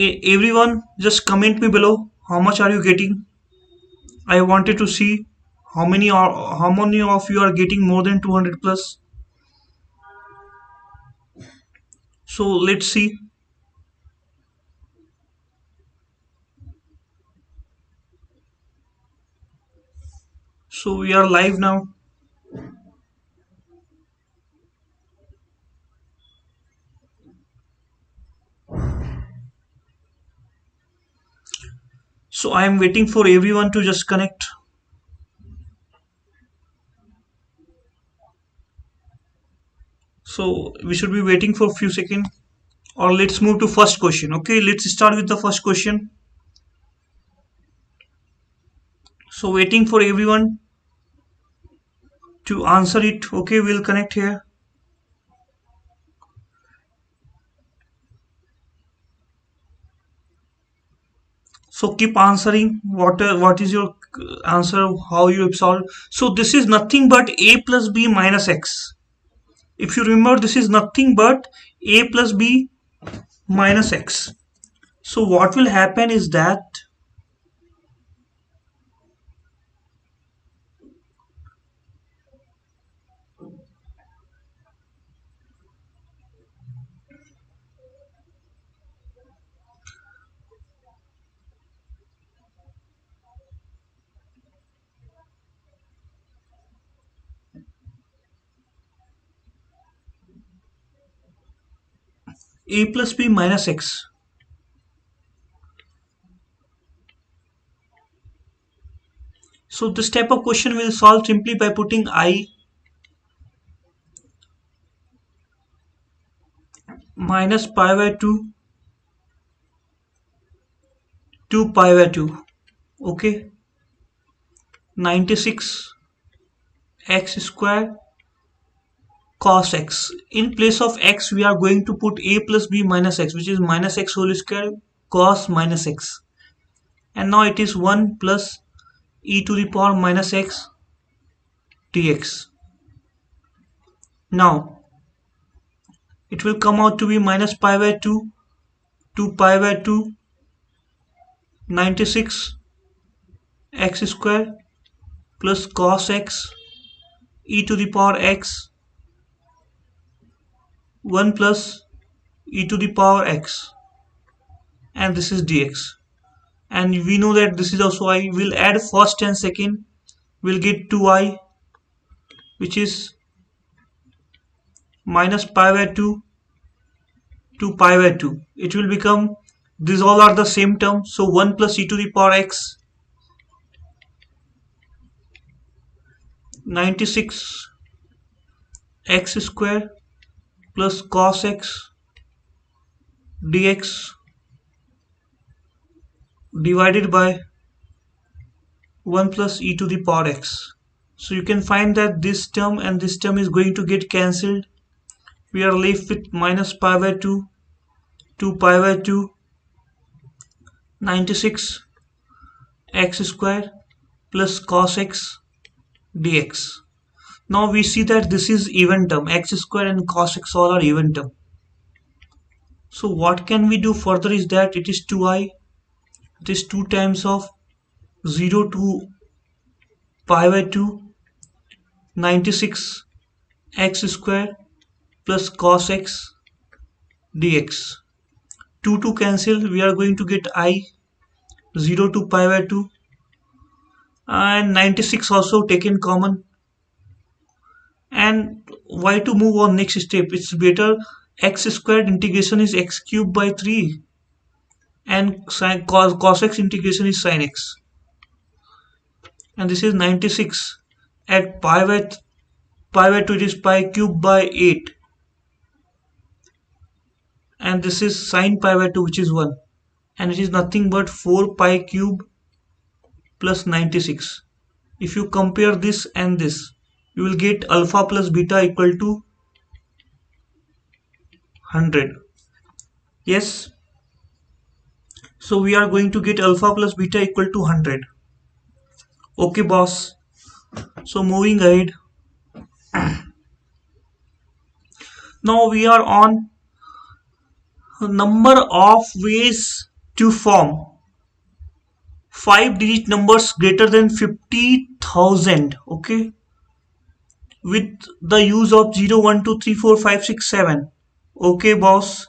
Everyone, just comment me below how much are you getting. I wanted to see how many of you are getting more than 200 plus. So let's see. So we are live now. So I am waiting for everyone to just connect. So we should be waiting for a few seconds, or let's move to first question. Okay, let's start with the first question. So waiting for everyone to answer it. Okay, we'll connect here. So keep answering. What is your answer? How you have solved? So this is nothing but a plus b minus x. If you remember, this is nothing but a plus b minus x. So what will happen is that a plus b minus x. So this type of question will solve simply by putting I minus pi by 2 to pi by 2. Okay, 96 x square cos x. In place of x, we are going to put a plus b minus x, which is minus x whole square cos minus x. And now it is 1 plus e to the power minus x dx. Now it will come out to be minus pi by 2 to pi by 2, 96 x square plus cos x e to the power x 1 plus e to the power x, and this is dx. And we know that this is also I. Will add first and second, we'll get 2i, which is minus pi by 2 to pi by 2. It will become, these all are the same term, so 1 plus e to the power x 96 x square plus cos x dx divided by 1 plus e to the power x. So you can find that this term and this term is going to get cancelled. We are left with minus pi by 2 to pi by 2, 96 x square plus cos x dx. Now we see that this is even term. X square and cos x all are even term. So what can we do further is that it is 2i. It is 2 times of 0 to pi by 2, 96 x square plus cos x dx. 2 to cancel, we are going to get I 0 to pi by 2, and 96 also taken common. And why to move on next step? It's better. X squared integration is x cubed by 3, and cos x integration is sin x. And this is 96 at pi by 2, it is pi cubed by 8, and this is sin pi by 2, which is 1, and it is nothing but 4 pi cube plus 96. If you compare this and this, you will get alpha plus beta equal to 100. Yes, so we are going to get alpha plus beta equal to 100. Okay boss, so moving ahead. Now we are on number of ways to form 5 digit numbers greater than 50,000, okay, with the use of 0, 1, 2, 3, 4, 5, 6, 7. Okay, boss.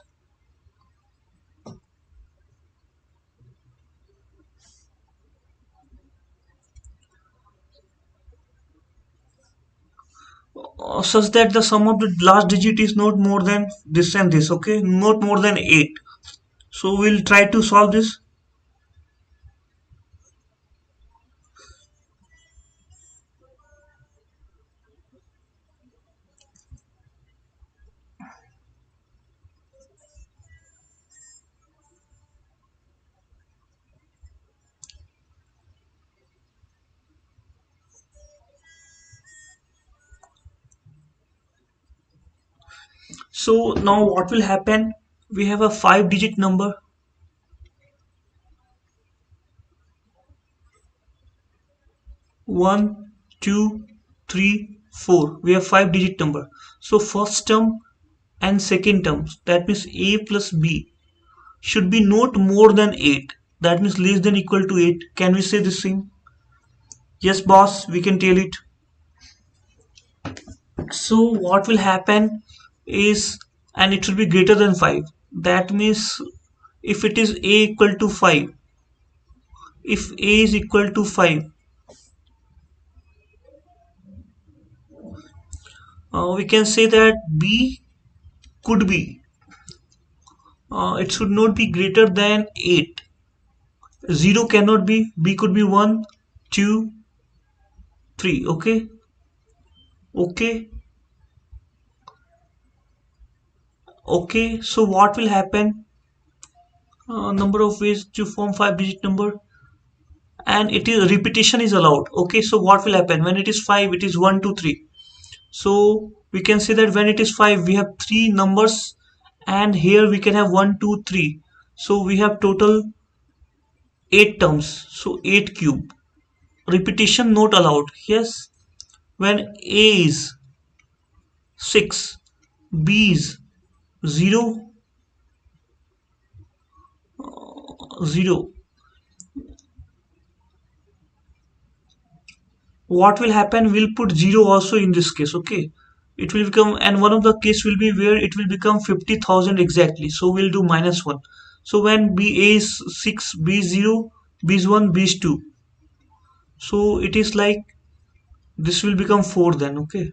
Such that the sum of the last digit is not more than this and this, okay, not more than 8. So we'll try to solve this. So now what will happen? We have a 5 digit number. 1, 2, 3, 4. We have 5 digit number. So first term and second terms, that means a plus b, should be not more than 8. That means less than equal to 8. Can we say the same? Yes, boss, we can tell it. So what will happen is, and it should be greater than 5. That means if it is a equal to 5, if a is equal to 5, we can say that b could be, it should not be greater than 8. 0 cannot be, b could be 1, 2, 3. Okay, okay, okay. So what will happen? Number of ways to form 5 digit number, and it is repetition is allowed. Okay, so what will happen when it is 5? It is 1, 2, 3. So we can say that when it is 5, we have 3 numbers, and here we can have 1, 2, 3. So we have total 8 terms. So 8 cube. Repetition not allowed. Yes. When A is 6, B is 0, 0. What will happen? We'll put 0 also in this case. Okay. It will become, and one of the case will be where it will become 50,000 exactly. So we'll do -1. So when B is 6, B is 0, B is 1, B is 2. So it is like this will become 4 then. Okay.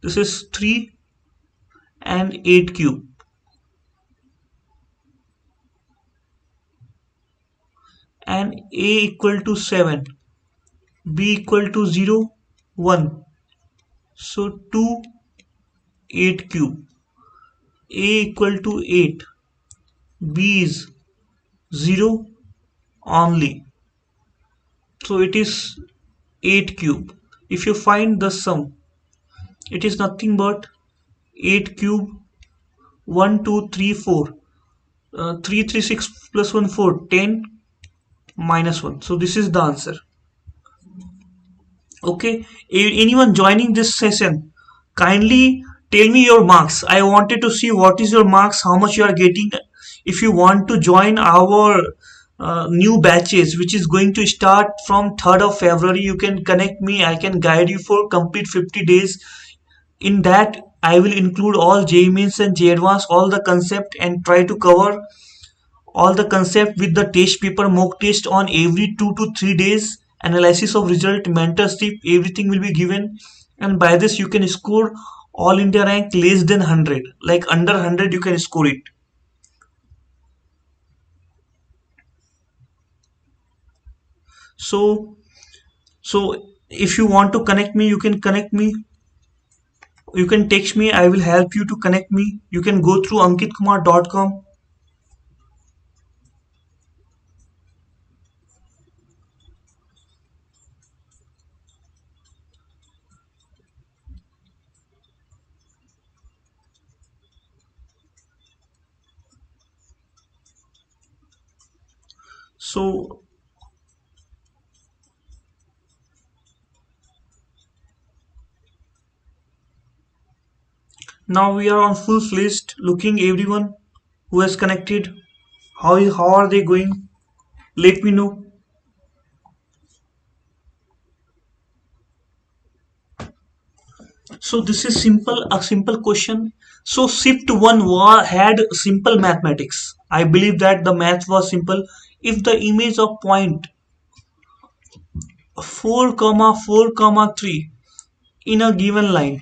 This is 3 and 8 cube. And A equal to 7, B equal to 0, 1. So 2, 8 cube. A equal to 8, B is 0 only. So it is 8 cube. If you find the sum, it is nothing but 8 cube, 1, 2, 3, 4. 3, 3, 6 plus 1, 4, 10 minus 1. So this is the answer. Okay, anyone joining this session, kindly tell me your marks. I wanted to see what is your marks, how much you are getting. If you want to join our new batches, which is going to start from 3rd of February, you can connect me. I can guide you for complete 50 days. In that, I will include all JEE Mains and JEE Advanced, all the concept, and try to cover all the concept with the test paper mock test on every 2 to 3 days, analysis of result, mentorship, everything will be given, and by this you can score all India rank less than 100, like under 100 you can score it. So so if you want to connect me, you can connect me, you can text me, I will help you to connect me. You can go through ankitkumar.com. So now we are on full list looking everyone who has connected. How are they going? Let me know. So this is a simple question. So shift one had simple mathematics. I believe that the math was simple. If the image of point 4 comma 4 comma 3 in a given line,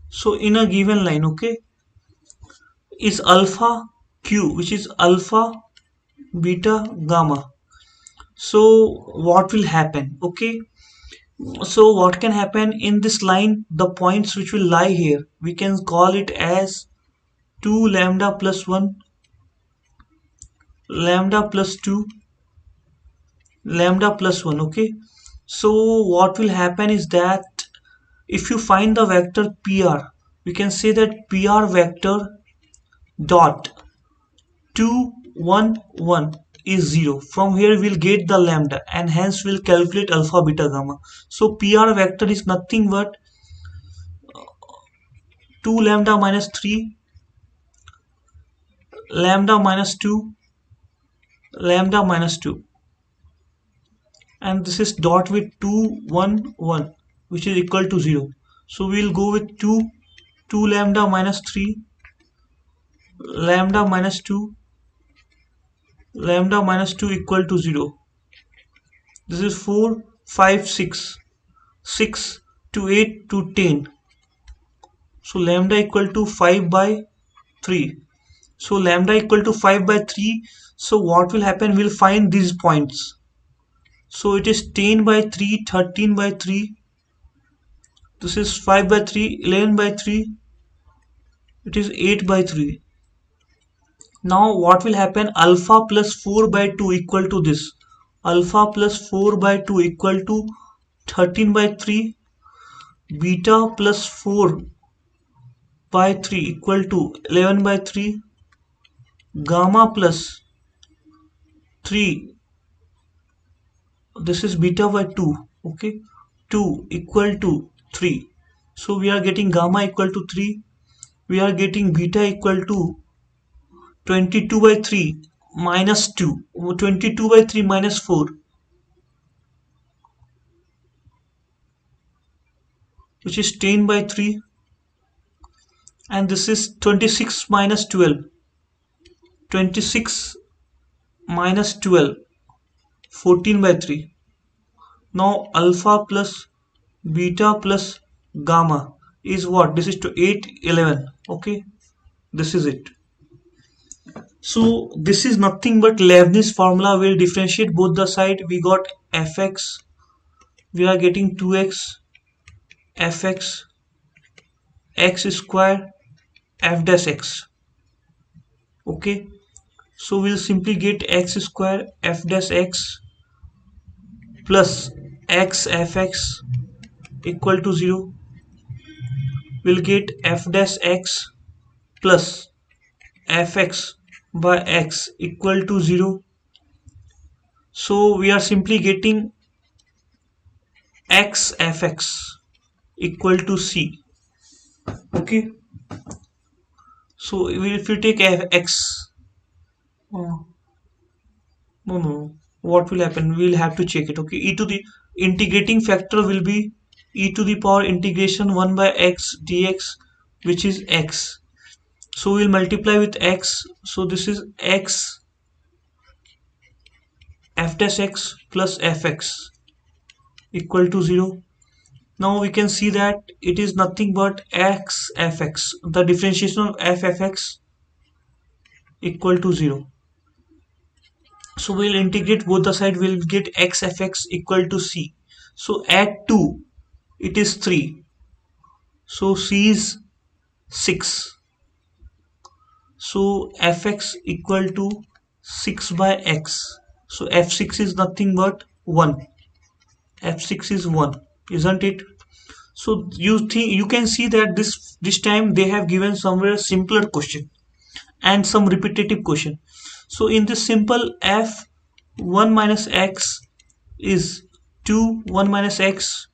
so in a given line, okay, is alpha q, which is alpha beta gamma. So what will happen? Okay, so what can happen in this line? The points which will lie here, we can call it as 2 lambda plus 1, lambda plus 2, lambda plus 1. Okay, so what will happen is that if you find the vector pr, we can say that pr vector dot 2 1 1 is 0. From here we'll get the lambda and hence we'll calculate alpha beta gamma. So pr vector is nothing but 2 lambda minus 3, lambda minus 2, lambda minus 2, and this is dot with 2 1 1, which is equal to 0. So we'll go with 2 lambda minus 3, lambda minus 2, lambda minus 2 equal to 0. This is 4 5 6, 6 to 8 to 10. So lambda equal to 5 by 3. So lambda equal to 5 by 3. So what will happen? We'll find these points. So it is 10 by 3, 13 by 3. This is 5 by 3, 11 by 3. It is 8 by 3. Now what will happen? Alpha plus 4 by 2 equal to this. Alpha plus 4 by 2 equal to 13 by 3. Beta plus 4 by 3 equal to 11 by 3. Gamma plus 3, this is beta by 2, okay, 2 equal to 3. So we are getting gamma equal to 3. We are getting beta equal to 22 by 3 minus 2. 22 by 3 minus 4, which is 10 by 3. And this is 26 minus 12. 26 minus 12, 14 by 3. Now alpha plus beta plus gamma is what? This is to 8 11. Okay, this is it. So this is nothing but Leibniz formula. Will differentiate both the side. We got fx, we are getting 2x fx x square f dash x. Okay, so we'll simply get x square f dash x plus x fx equal to 0. We'll get f dash x plus fx by x equal to 0. So we are simply getting x fx equal to c. Okay, so if you take x, oh, no, what will happen? We'll have to check it. Okay, e to the integrating factor will be e to the power integration 1 by x dx, which is x. So we'll multiply with x. So this is x f dash x plus fx equal to 0. Now we can see that it is nothing but x fx. The differentiation of f fx equal to 0. So we'll integrate both the side. We'll get x fx equal to c. So add 2, it is 3. So c is 6. So fx equal to 6 by x. So f6 is nothing but 1. F6 is 1, isn't it? So you can see that this time they have given somewhere simpler question and some repetitive question. So in this simple, f 1 minus x is 2 1 minus x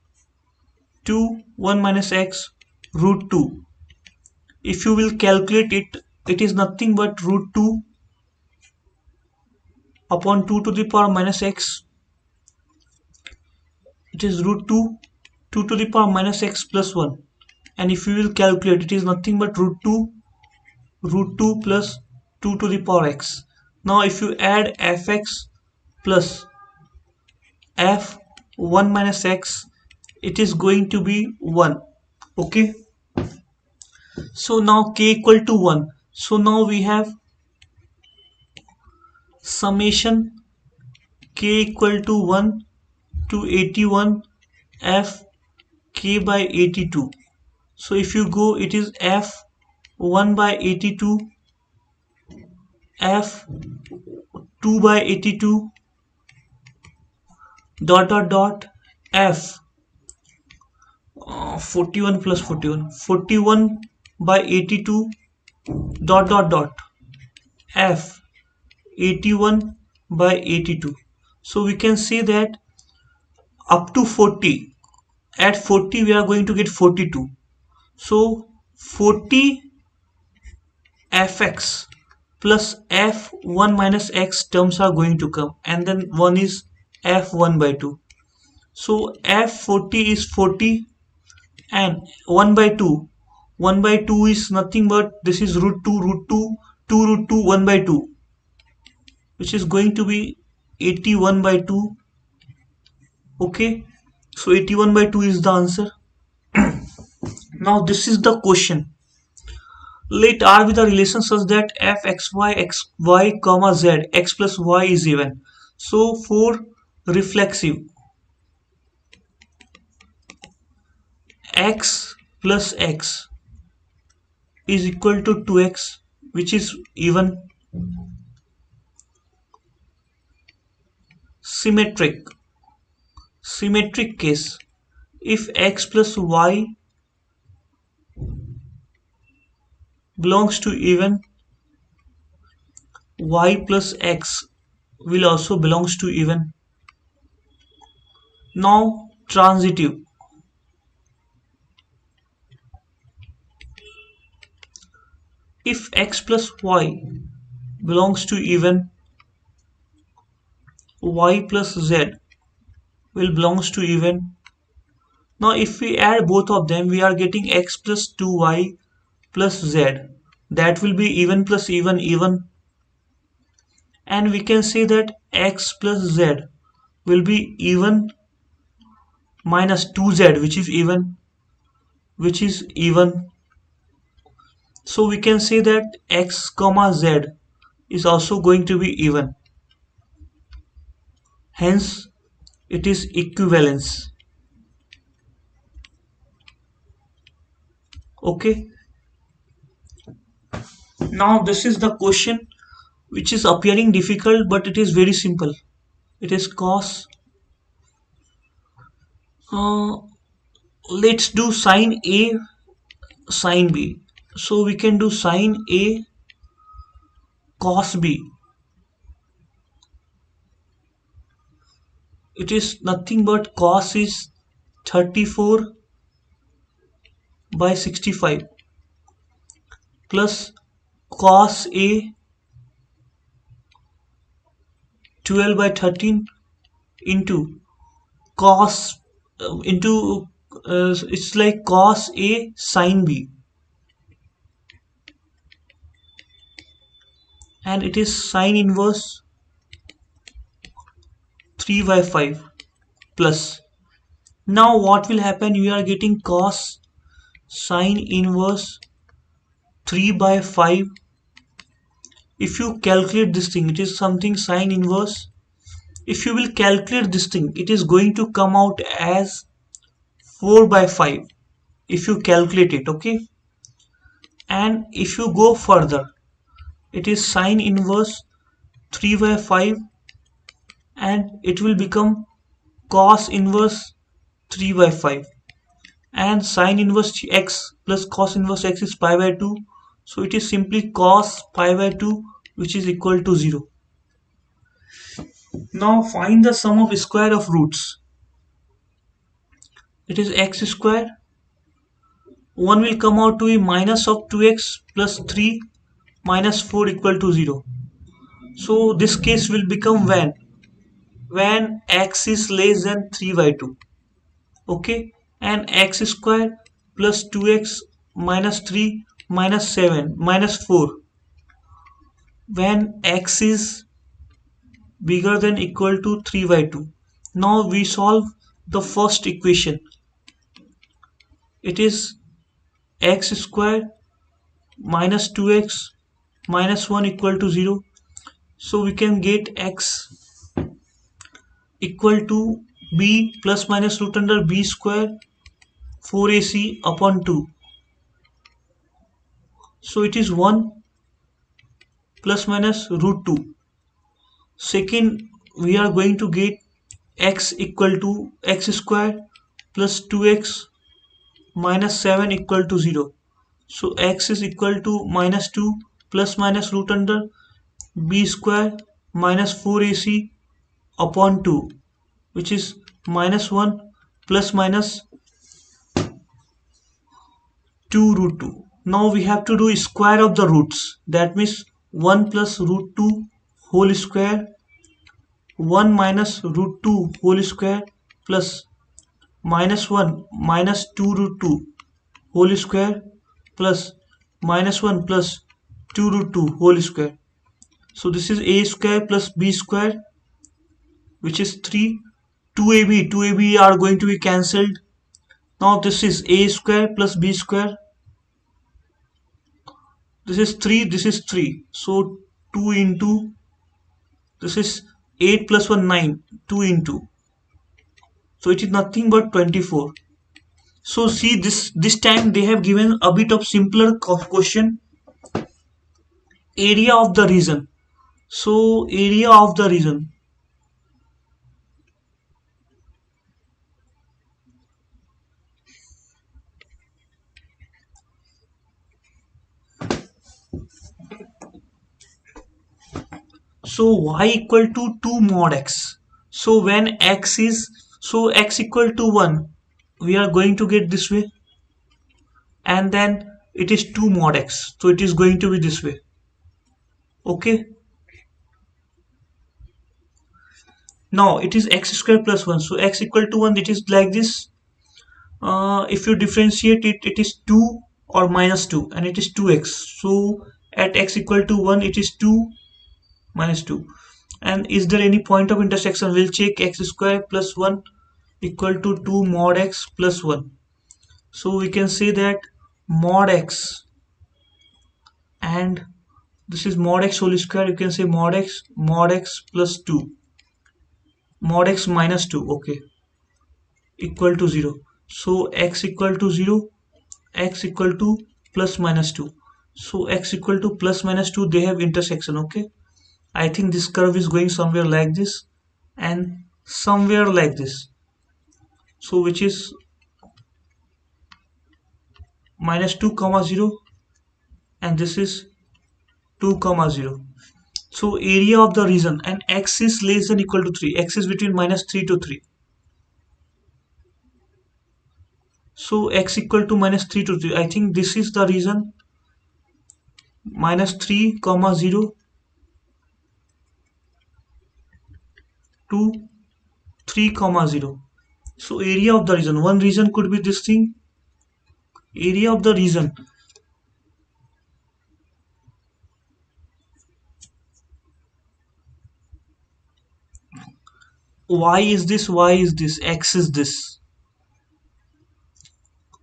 2 1 minus x root 2. If you will calculate it, it is nothing but root 2 upon 2 to the power minus x. It is root 2 2 to the power minus x plus 1. And if you will calculate, it is nothing but root 2 plus 2 to the power x. Now if you add fx plus f1 minus x, it is going to be 1. Okay, so now k equal to 1. So now we have summation k equal to 1 to 81 f k by 82. So if you go, it is f 1 by 82 f 2 by 82 dot dot dot f 41 plus 41 by 82 dot dot dot f 81 by 82. So we can say that up to 40, at 40 we are going to get 42. So 40 fx plus f1 minus x terms are going to come, and then one is f1 by 2. So f40 is 40 and 1 by 2. 1 by 2 is nothing but this is root 2 root 2 2 root 2 1 by 2, which is going to be 81 by 2. Okay, so 81 by 2 is the answer. Now this is the question. Let R be the relation such that f x y comma z x plus y is even. So for reflexive, x plus x is equal to 2x, which is even. Symmetric case, if x plus y belongs to even, y plus x will also belongs to even. Now transitive, if x plus y belongs to even, y plus z will belongs to even. Now if we add both of them, we are getting x plus 2y plus z. That will be even plus even. And we can say that x plus z will be even minus 2z, which is even. So we can say that x comma z is also going to be even. Hence it is equivalence. Okay, now this is the question which is appearing difficult, but it is very simple. It is cos, uh, let's do sine A sine B. So we can do sine A cos B. It is nothing but cos is 34 by 65 plus cos A 12 by 13 into cos into it's like cos A sine B, and it is sine inverse 3 by 5 plus. Now what will happen? We are getting cos sine inverse 3 by 5. If you calculate this thing, it is something sine inverse. If you will calculate this thing, it is going to come out as 4 by 5 if you calculate it. Okay, and if you go further, it is sine inverse 3 by 5 and it will become cos inverse 3 by 5, and sine inverse x plus cos inverse x is pi by 2, so it is simply cos pi by 2, which is equal to 0. Now find the sum of square of roots. It is x square. One will come out to be minus of 2x plus 3 minus 4 equal to 0. So this case will become when x is less than 3 by 2. Okay, and x square plus 2x minus 3 minus 7 minus 4 when x is bigger than equal to 3 by 2. Now we solve the first equation. It is x square minus 2x minus 1 equal to 0. So we can get x equal to b plus minus root under b square 4ac upon 2. So it is 1 plus minus root 2. Second, we are going to get x equal to x square plus 2x minus 7 equal to 0. So x is equal to minus 2 plus minus root under b square minus 4ac upon 2, which is minus 1 plus minus 2 root 2. Now we have to do square of the roots. That means 1 plus root 2 whole square, 1 minus root 2 whole square plus minus 1 minus 2 root 2 whole square plus minus 1 plus 2 root 2 whole square. So this is a square plus b square, which is 3. 2ab are going to be cancelled. Now this is a square plus b square. This is 3, this is 3. So 2 into, this is 8 plus 1 9, 2 into. So it is nothing but 24. So see, this time they have given a bit of simpler question. Area of the region. So area of the region. So y equal to 2 mod x. So when x is, so x equal to 1, we are going to get this way, and then it is 2 mod x, so it is going to be this way. Okay, now it is x square plus 1, so x equal to 1, it is like this. If you differentiate it, it is 2 or minus 2, and it is 2x. So at x equal to 1, it is 2 minus 2. And is there any point of intersection? We'll check. X square plus 1 equal to 2 mod x plus 1. So we can say that mod x, and this is mod x whole square. You can say mod x plus 2, mod x minus 2, okay, equal to 0. So x equal to 0, x equal to plus minus 2. So x equal to plus minus 2, they have intersection. Okay, I think this curve is going somewhere like this and somewhere like this. So which is minus 2 comma 0, and this is 2 comma 0. So area of the region, and x is less than equal to 3. X is between minus 3 to 3. So x equal to minus 3 to 3. I think this is the region, minus 3 comma 0 to 3 comma 0. So area of the region, one region could be this thing, area of the region. Y is this, y is this, x is this.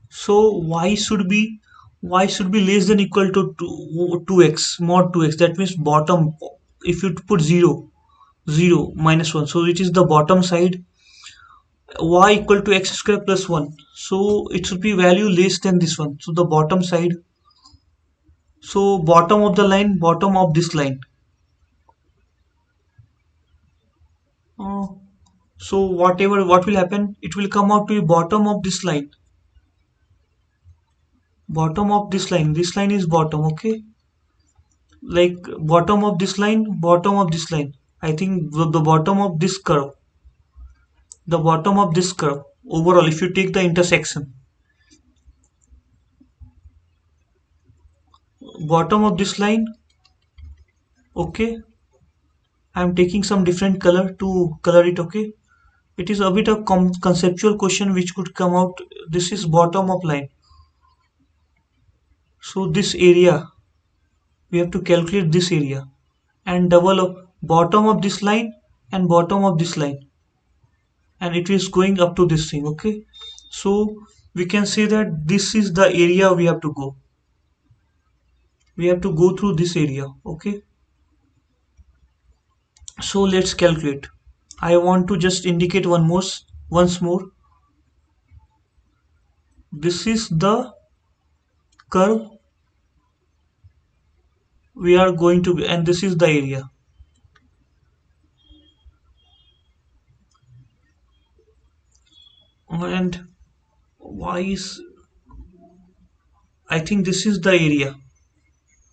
So y should be less than equal to 2x mod 2x. That means bottom. If you put 0, 0 minus 1, so it is the bottom side. Y equal to x square plus 1. So it should be value less than this one. So the bottom side. So bottom of the line, bottom of this line. Uh, so what will happen? It will come out to be bottom of this line. Bottom of this line. This line is bottom. Okay, like bottom of this line, bottom of this line. I think the bottom of this curve, the bottom of this curve overall, if you take the intersection, bottom of this line Okay, I'm taking some different color to color it. Okay, it is a bit of conceptual question which could come out. This is bottom of line. So this area, we have to calculate this area and double of bottom of this line and bottom of this line, and it is going up to this thing. Okay, so we can say that this is the area we have to go. We have to go through this area. Okay, so let's calculate. I want to just indicate once more. This is the curve we are going to be, and this is the area. And why is, I think this is the area,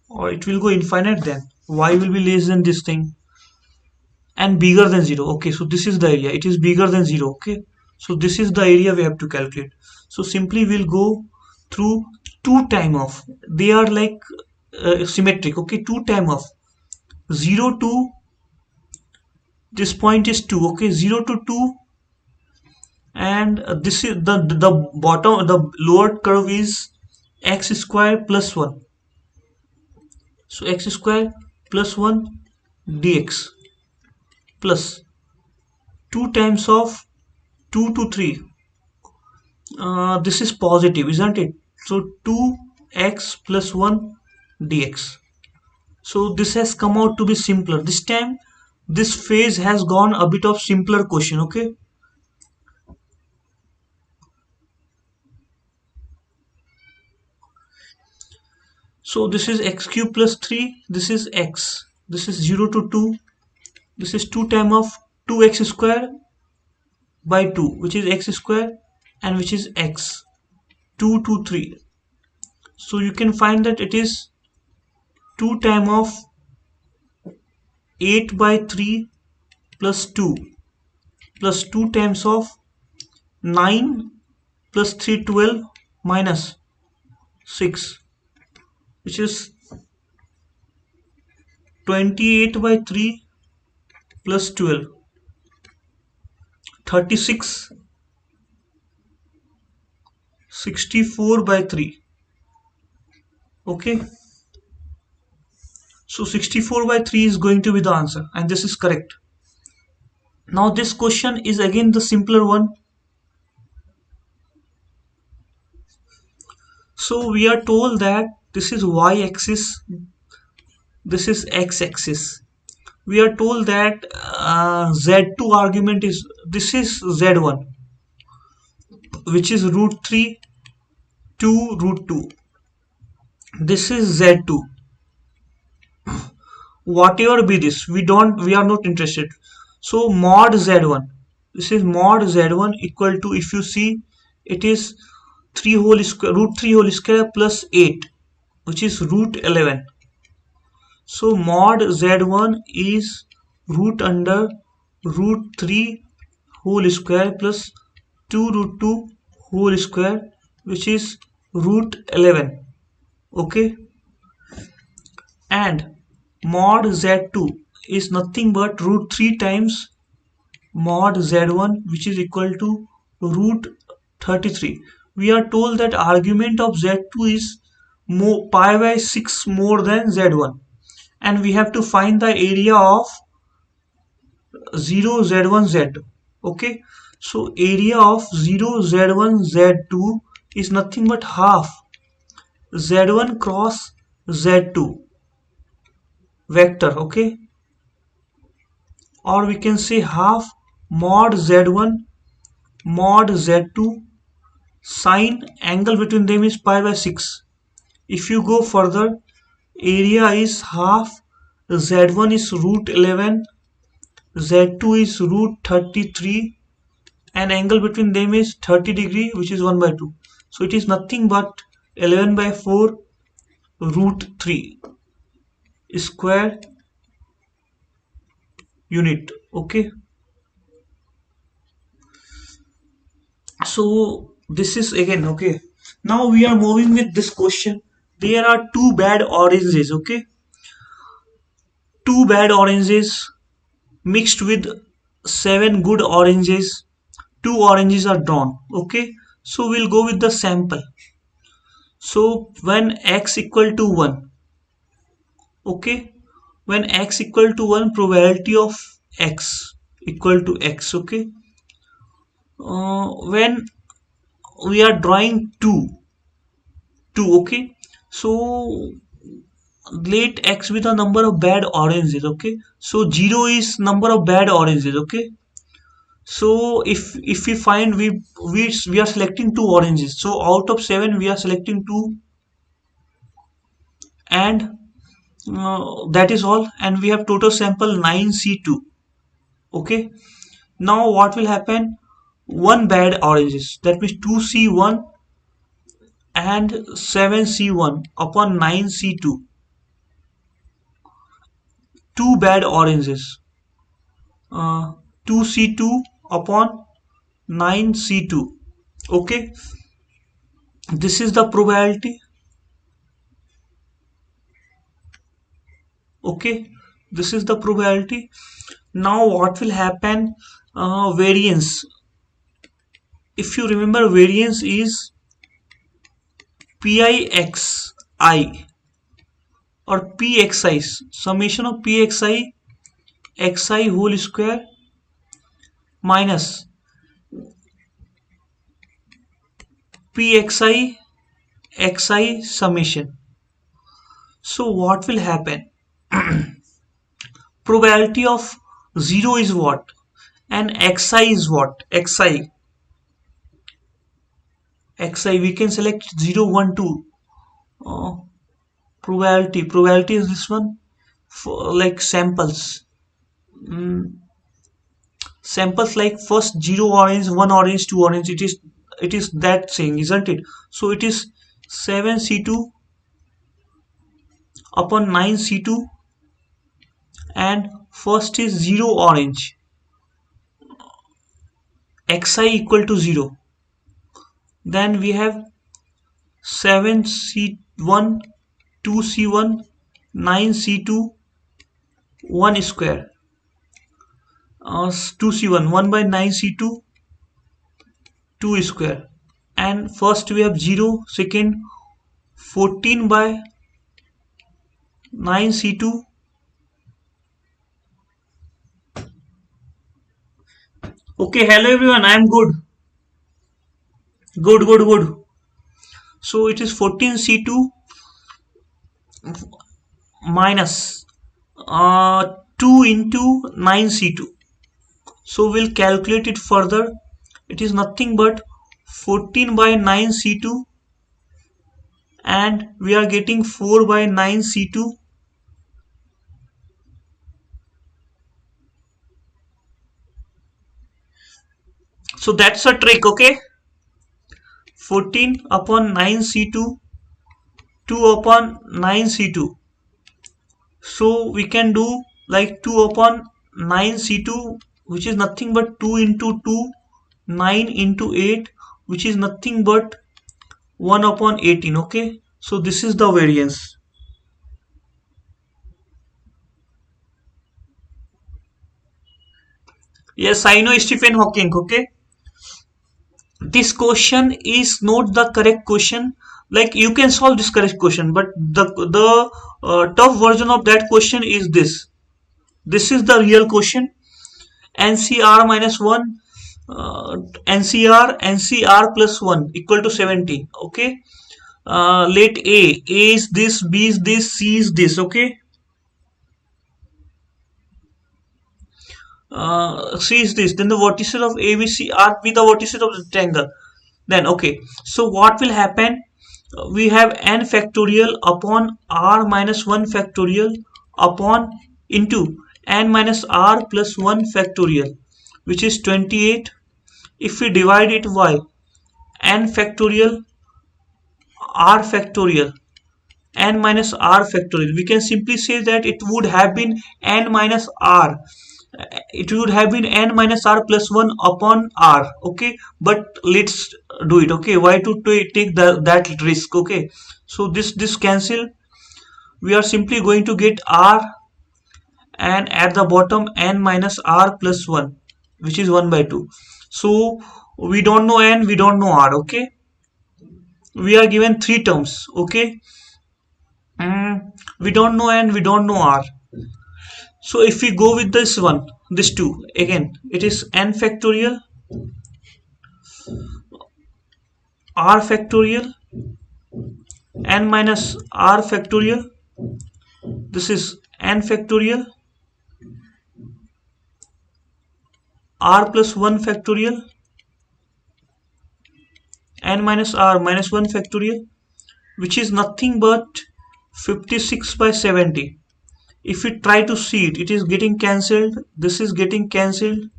or it will go infinite then. Y will be less than this thing and bigger than 0. Okay, so this is the area. It is bigger than 0. Okay, so this is the area we have to calculate. So simply we'll go through two time of. They are like symmetric. Okay, two time of 0 to this point is 2. Okay, 0 to 2, and this is the bottom, the lower curve is x square plus 1. So x square plus 1 dx plus 2 times of 2 to 3. This is positive, isn't it? So 2x plus 1 dx. So this has come out to be simpler. This time this phase has gone a bit of simpler question. Okay, so this is x cube plus 3. This is x. This is 0 to 2. This is 2 time of 2x square by 2, which is x square, and which is x 2 to 3. So you can find that it is 2 time of 8 by 3 plus 2 plus 2 times of 9 plus 3 12 minus 6, which is 28 by 3 plus 12, 36, 64 by 3. Okay, so 64 by 3 is going to be the answer, and this is correct. Now this question is again the simpler one. So we are told that this is y-axis, this is x-axis. We are told that z2 argument is, this is z1, which is root 3 to root 2. This is z2. Whatever be this, we are not interested. So mod z1, this is mod z1 equal to, if you see, it is 3 whole square, root 3 whole square plus 8, which is root 11. So mod z1 is root under root 3 whole square plus 2 root 2 whole square, which is root 11. Okay, and mod z2 is nothing but root 3 times mod z1, which is equal to root 33. We are told that argument of z2 is more, pi by 6 more than z1, and we have to find the area of 0 z1 z2. Okay, so area of 0 z1 z2 is nothing but half z1 cross z2 vector. Okay, or we can say half mod z1 mod z2 sine angle between them is pi by 6. If you go further, area is half z1 is root 11, z2 is root 33, and angle between them is 30 degree, which is 1 by 2. So it is nothing but 11 by 4 root 3 square unit. Okay, so this is again okay. Now we are moving with this question. There are two bad oranges. Okay, 2 bad oranges mixed with 7 good oranges. 2 oranges are drawn. Okay, so we'll go with the sample. So when x equal to 1, okay, when x equal to 1, probability of x equal to x. Okay, when we are drawing 2, okay, so let x with a number of bad oranges. Okay, so 0 is number of bad oranges. Okay, so if we find we are selecting 2 oranges, so out of 7 we are selecting 2, and that is all, and we have total sample 9C2. Okay, now what will happen? One bad oranges, that means 2C1 and 7C1 upon 9C2. Two bad oranges, uh, 2C2 upon 9C2. Okay, this is the probability. Okay, this is the probability. Now what will happen? Variance. If you remember, variance is PIXI or PXI, summation of PXI XI whole square minus PXI XI summation. So what will happen? Probability of 0 is what? And XI is what? XI we can select 0, 1, 2. Probability is this one, for like samples. Mm, Samples like first 0 orange, 1 orange, 2 orange, it is that saying, isn't it? So it is 7C2 upon 9C2, and first is 0 orange, xi equal to 0. Then we have 7C1, 2C1, 9C2, 1 square, 2C1, 1 by 9C2, 2 square, and first we have 0, second 14 by 9C2. Okay, hello everyone, I am good. Good. So it is 14C2 minus 2 into 9C2. So we'll calculate it further. It is nothing but 14 by 9C2, and we are getting 4 by 9C2. So that's a trick, okay? 14 upon 9C2, 2 upon 9C2. So we can do like 2 upon 9C2, which is nothing but 2 into 2, 9 into 8, which is nothing but 1 upon 18. Okay, so this is the variance. Yes, I know Stephen Hawking. Okay, this question is not the correct question. Like you can solve this correct question, but the tough version of that question is this. This is the real question. NCR minus 1, NCR plus 1 equal to 17. Okay, let A is this, B is this, C is this. Okay, C is this, then the vertices of ABC are be the vertices of the triangle. Then okay, so what will happen? We have n factorial upon r minus 1 factorial upon into n minus r plus 1 factorial, which is 28. If we divide it by n factorial r factorial n minus r factorial, we can simply say that it would have been n minus r, it would have been n minus r plus 1 upon r. Okay, but let's do it. Okay, why to take that risk? Okay, so this cancel, we are simply going to get r and at the bottom n minus r plus 1, which is 1 by 2. So we don't know n, we don't know r. Okay, we are given three terms. Okay, we don't know n, we don't know r. So if we go with this one, this 2, again it is n factorial, r factorial, n minus r factorial. This is n factorial, r plus 1 factorial, n minus r minus 1 factorial, which is nothing but 56 by 70. If we try to see it, it is getting cancelled, this is getting cancelled,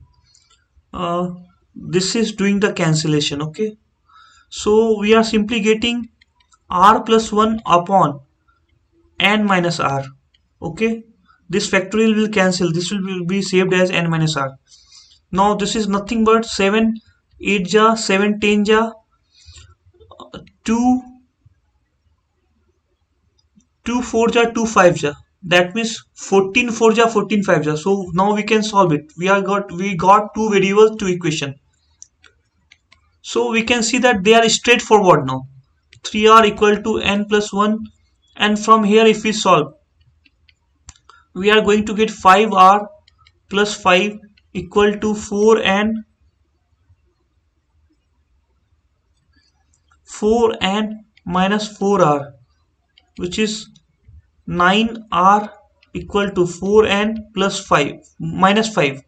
uh, this is doing the cancellation. Okay, so we are simply getting r plus 1 upon n minus r. Okay, this factorial will cancel, this will be saved as n minus r. Now this is nothing but 7 8 ja, 7 10 ja, 2 2 4 ja, 2 5 ja. That means 14 4 ja, 14 5 ja. So now we can solve it. We got two variables, two equation. So we can see that they are straightforward now. 3r equal to n plus 1, and from here if we solve, we are going to get 5r plus 5 equal to 4n minus 4r, which is 9r equal to 4n plus 5 minus 5,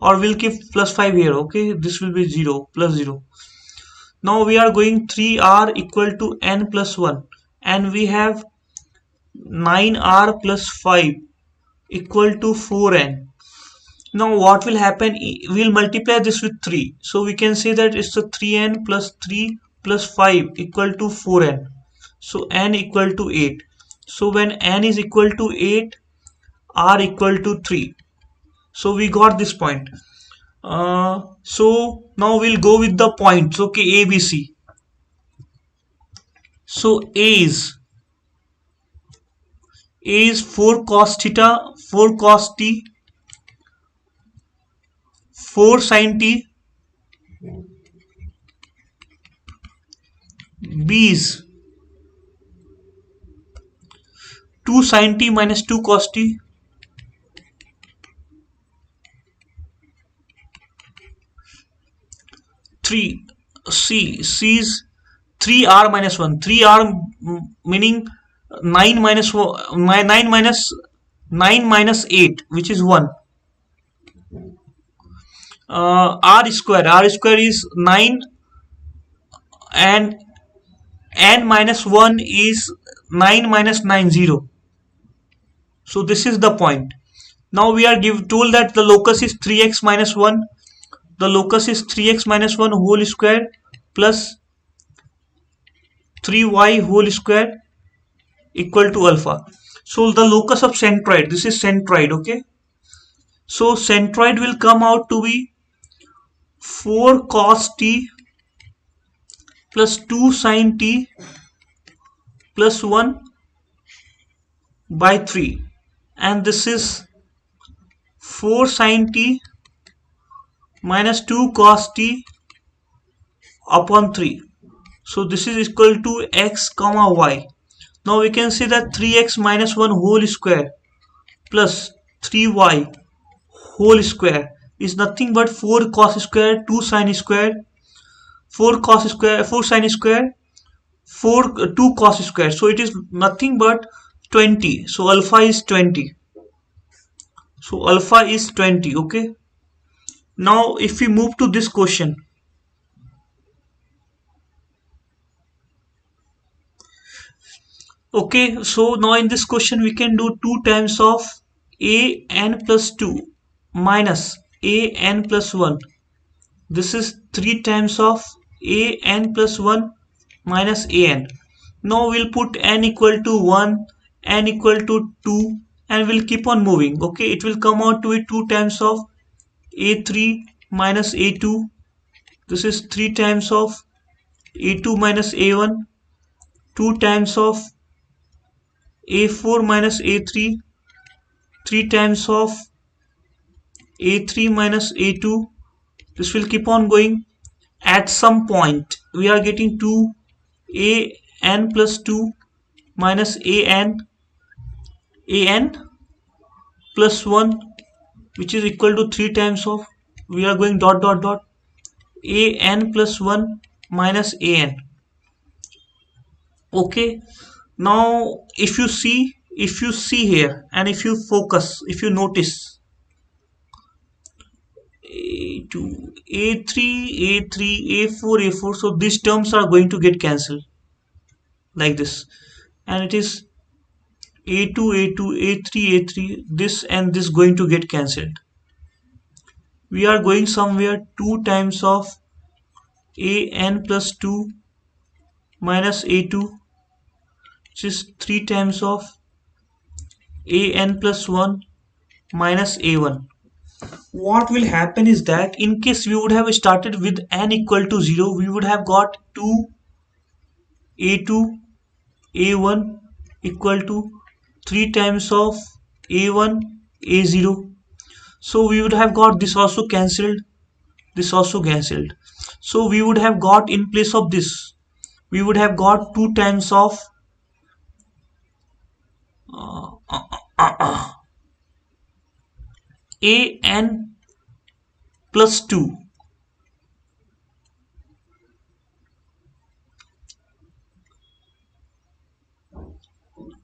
or we'll keep plus 5 here. Okay, this will be 0 plus 0. Now we are going 3r equal to n plus 1, and we have 9r plus 5 equal to 4n. Now what will happen, we'll multiply this with 3, so we can say that it's a 3n plus 3 plus 5 equal to 4n, so n equal to 8. So when n is equal to 8, r equal to 3. So we got this point. So now we'll go with the points. Okay, a b c. So a is 4 cos theta, 4 cos t, 4 sin t. B is 2 sin t minus 2 cos t. C is 3r minus 1. 3r meaning 9 minus 9 minus 8, which is 1. R square is 9, and n minus 1 is 9 minus 9 0. So this is the point. Now we are told that the locus is 3x minus 1. The locus is 3x minus 1 whole square plus 3y whole square equal to alpha. So the locus of centroid, this is centroid. Okay, so centroid will come out to be 4 cos t plus 2 sin t plus 1 by 3, and this is 4 sin t minus 2 cos t upon 3. So this is equal to x comma y. Now we can say that 3x minus 1 whole square plus 3y whole square is nothing but 4 cos square, 2 sin square, 4 cos square, 4 sin square, 2 cos square. So it is nothing but 20. So alpha is 20. So alpha is 20. Okay. Now if we move to this question, okay, so now in this question we can do 2 times of a n plus 2 minus a n plus 1. This is 3 times of a n plus 1 minus a n. Now we'll put n equal to 1, n equal to 2, and we'll keep on moving. Okay, it will come out to be 2 times of a3 minus a2. This is 3 times of a2 minus a1, 2 times of a4 minus a3, 3 times of a3 minus a2. This will keep on going. At some point we are getting 2 an plus 2 minus an plus 1, which is equal to 3 times of, we are going dot dot dot, an plus 1 minus an. Okay, now if you see here, and if you focus, if you notice, a2 a3 a3 a4 a4, so these terms are going to get cancelled like this, and it is a2 a2 a3 a3, this and this going to get cancelled. We are going somewhere 2 times of an plus 2 minus a2, which is 3 times of an plus 1 minus a1. What will happen is that in case we would have started with n equal to 0, we would have got 2 a2 a1 equal to 3 times of a1 a0. So we would have got this also cancelled, this also cancelled. So we would have got, in place of this, we would have got 2 times of an plus 2.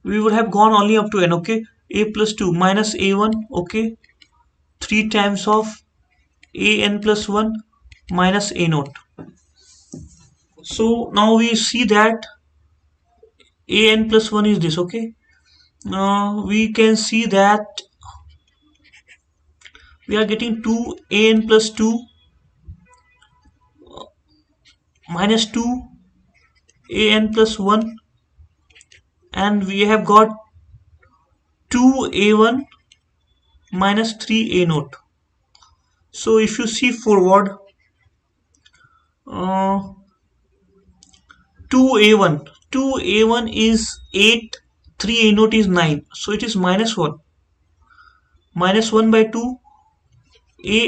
We would have gone only up to n. Okay, a plus 2 minus a1. Okay, 3 times of an plus 1 minus a naught. So now we see that an plus 1 is this. Okay, now we can see that we are getting 2 an plus 2 minus 2 an plus 1, and we have got 2a1 minus 3 a naught. So if you see forward, 2a1 is 8, 3 a naught is 9, so it is minus 1, minus 1 by 2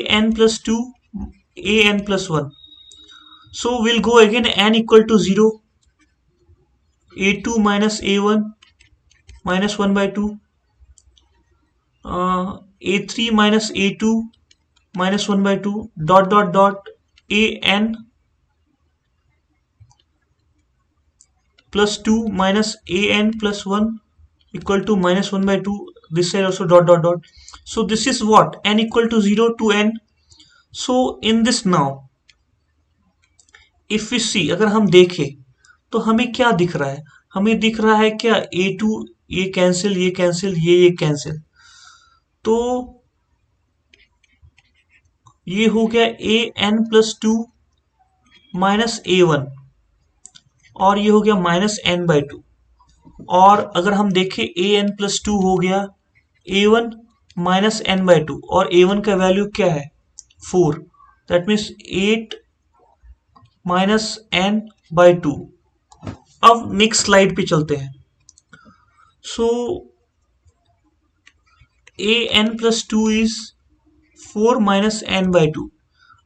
an plus 2 an plus 1. So we'll go again, n equal to 0, a2 minus a1 minus 1 by 2, a3 minus a2 minus 1 by 2, dot dot dot, an plus 2 minus an plus 1 equal to minus 1 by 2, this side also dot dot dot. So this is what, n equal to 0 to n. So in this now, if we see, अगर हम देखें तो हमें क्या दिख रहा है, हमें दिख रहा है क्या, a2 ये कैंसिल, ये कैंसिल, ये कैंसिल, तो ये हो गया an प्लस 2 माइनस a1, और ये हो गया माइनस n बाई 2. और अगर हम देखें an प्लस 2 हो गया a1 माइनस n बाई 2, और a1 का वैल्यू क्या है 4, that means 8 minus n by 2. अब नेक्स्ट स्लाइड पे चलते हैं. So an plus 2 is 4 minus n by 2.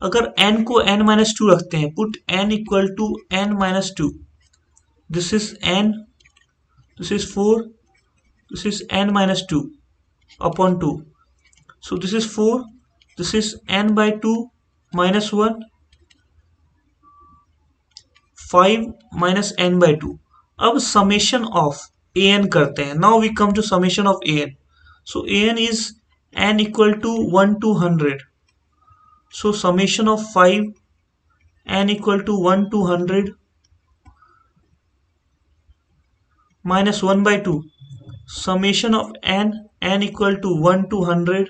अगर n को n माइनस 2 रखते हैं, put n equal to n minus 2, this is n, this is 4, this is n minus 2 upon 2, so this is 4, this is n by 2 minus 1, 5 minus n by 2. अब summation of an करते हैं. Now we come to summation of an. So an is n equal to 1 to 100. So summation of 5 n equal to 1 to 100 minus 1 by 2, summation of n equal to 1 to 100.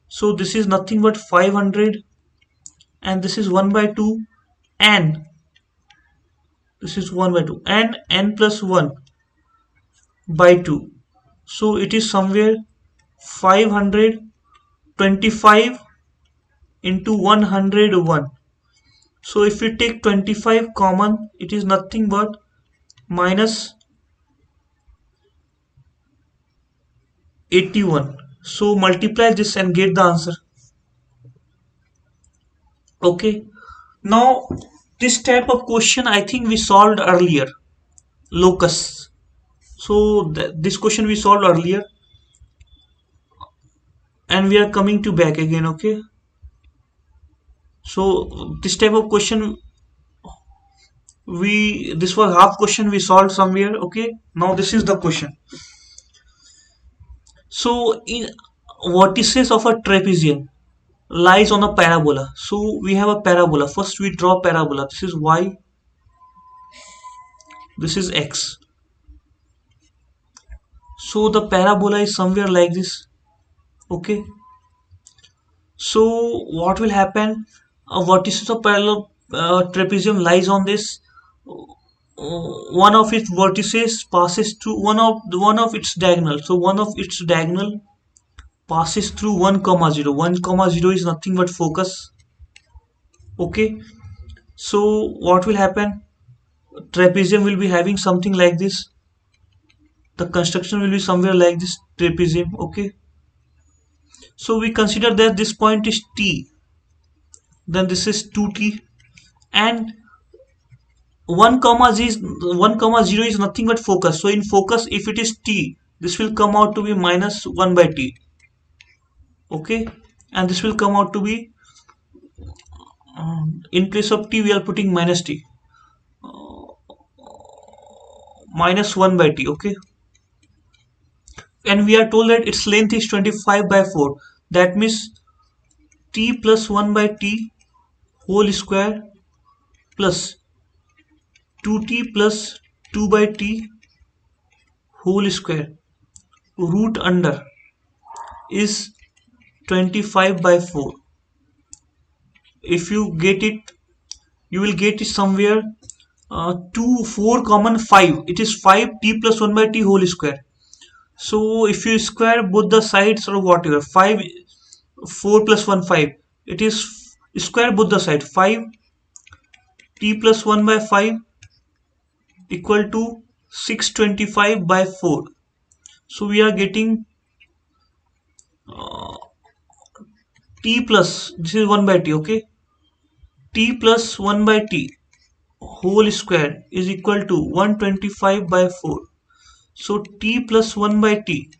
So this is nothing but 500, and this is 1 by 2, and this is 1 by 2, and n plus 1 by 2. So it is somewhere 525 into 101. So if we take 25 common, it is nothing but minus 81. So multiply this and get the answer. Okay. Now this type of question I think we solved earlier. Locus. So this question we solved earlier, and we are coming to back again. Okay. So this type of question, we this was half question we solved somewhere. Okay. Now this is the question. So in vertices of a trapezium lies on a parabola. So we have a parabola. First we draw parabola. This is y. This is x. So the parabola is somewhere like this. Okay. So what will happen? A vertices of parallel trapezium lies on this. One of its vertices passes through one of its diagonal. So one of its diagonal passes through 1 comma 0. 1 comma 0 is nothing but focus. Okay. So what will happen? Trapezium will be having something like this. The construction will be somewhere like this trapezium. Okay. So we consider that this point is T. Then this is 2T, and 1 comma 0 is nothing but focus. So in focus, if it is T, this will come out to be minus 1 by T. Okay. And this will come out to be, in place of T we are putting minus T, minus 1 by T. Okay. And we are told that its length is 25 by 4. That means T plus 1 by T whole square plus 2T plus 2 by T whole square root under is 25 by 4. If you get it, you will get it somewhere 2 4 common 5. It is 5 T plus 1 by T whole square. So if you square both the sides or whatever, 5 4 plus 1 5, it is square both the side. 5 T plus 1 by 5 equal to 625 by 4. So we are getting T plus, this is 1 by T. Okay. T plus 1 by T whole square is equal to 125 by 4. So T plus 1 by T